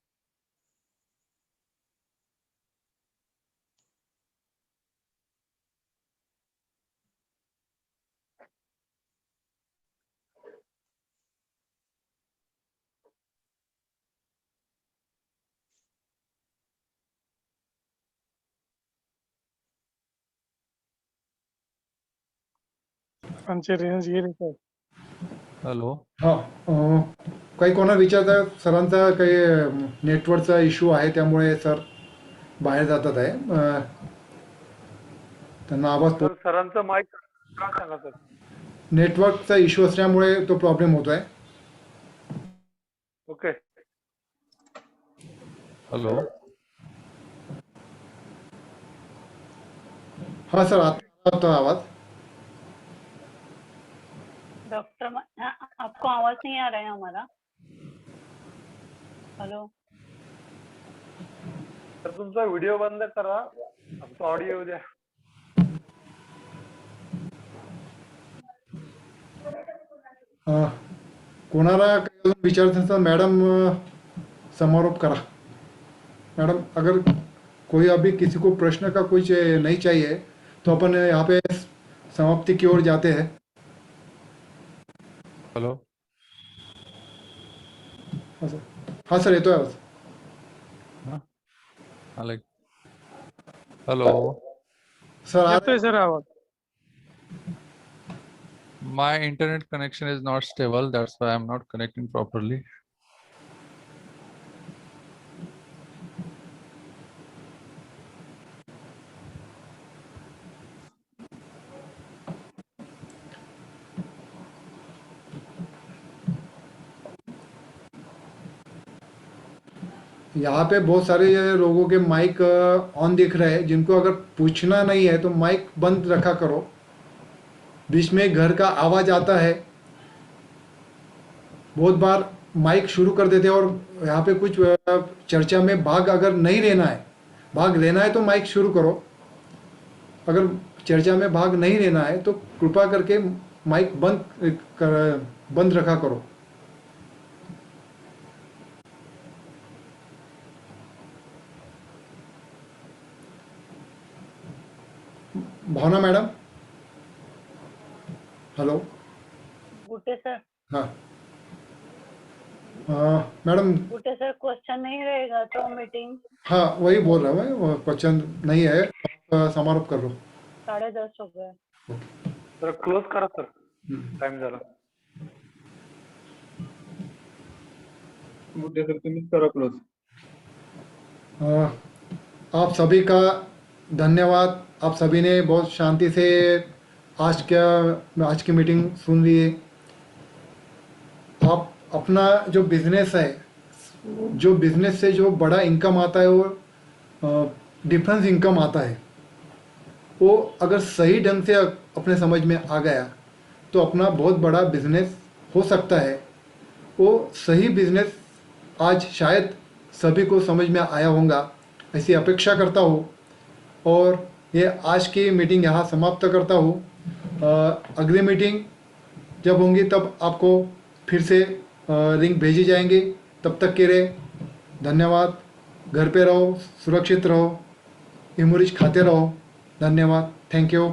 आमचे रेंज गेले सर. हॅलो. हां काही कोणा विचारता सरांचा काही नेटवर्कचा इश्यू आहे त्यामुळे सर बाहेर जातात आहे. त्यांना आवाज सर सरांचा माईक का सांगा सर. नेटवर्कचा इश्यू असल्यामुळे तो प्रॉब्लेम होतोय. ओके. हॅलो. हाँ सर आता तो आवाज. डॉक्टर आपको आवाज नहीं आ रहा है हमारा. हेलो सर तुमचा व्हिडिओ बंद करा, आमचा ऑडिओ द्या. कोणाला काही अजून विचारायचं असेल तर मॅडम समारोप करा. मैडम अगर कोई अभी किसी को प्रश्न का कुछ नहीं चाहिए तो अपन यहाँ पे समाप्ति की ओर जाते हैं. हॅलो. हाँ सर येतोय आवाज. हॅलो. सर येतोय सर आवाज. My internet connection is not stable. That's why I'm not connecting properly. यहाँ पे बहुत सारे लोगों के माइक ऑन दिख रहे हैं. जिनको अगर पूछना नहीं है तो माइक बंद रखा करो. बीच में घर का आवाज आता है. बहुत बार माइक शुरू कर देते हैं और यहाँ पे कुछ चर्चा में भाग अगर नहीं लेना है, भाग लेना है तो माइक शुरू करो. अगर चर्चा में भाग नहीं लेना है तो कृपा करके माइक बंद रखा करो. भावना मैडम. हेलो. गुटे सर. हाँ मैडम. गुटे सर क्वेश्चन नहीं रहेगा तो मीटिंग. हाँ वही बोल रहा हूँ मैं, क्वेश्चन नहीं है. आप समारोप कर लो. 10:30 हो गए. सर क्लोज करा सर, टाइम झाला. गुड डे सर, तुम्हीच करा क्लोज. आप सभी का धन्यवाद. आप सभी ने बहुत शांति से आज की मीटिंग सुन ली. आप अपना जो बिजनेस है, जो बिजनेस से जो बड़ा इनकम आता है वो डिफरेंस इनकम आता है, वो अगर सही ढंग से अपने समझ में आ गया तो अपना बहुत बड़ा बिजनेस हो सकता है. वो सही बिजनेस आज शायद सभी को समझ में आया होगा, ऐसी अपेक्षा करता हूँ. और ये आज की मीटिंग यहाँ समाप्त करता हूँ. अगली मीटिंग जब होंगी तब आपको फिर से लिंक भेजी जाएंगे. तब तक के लिए धन्यवाद. घर पे रहो, सुरक्षित रहो, इमोरिच खाते रहो. धन्यवाद. Thank you.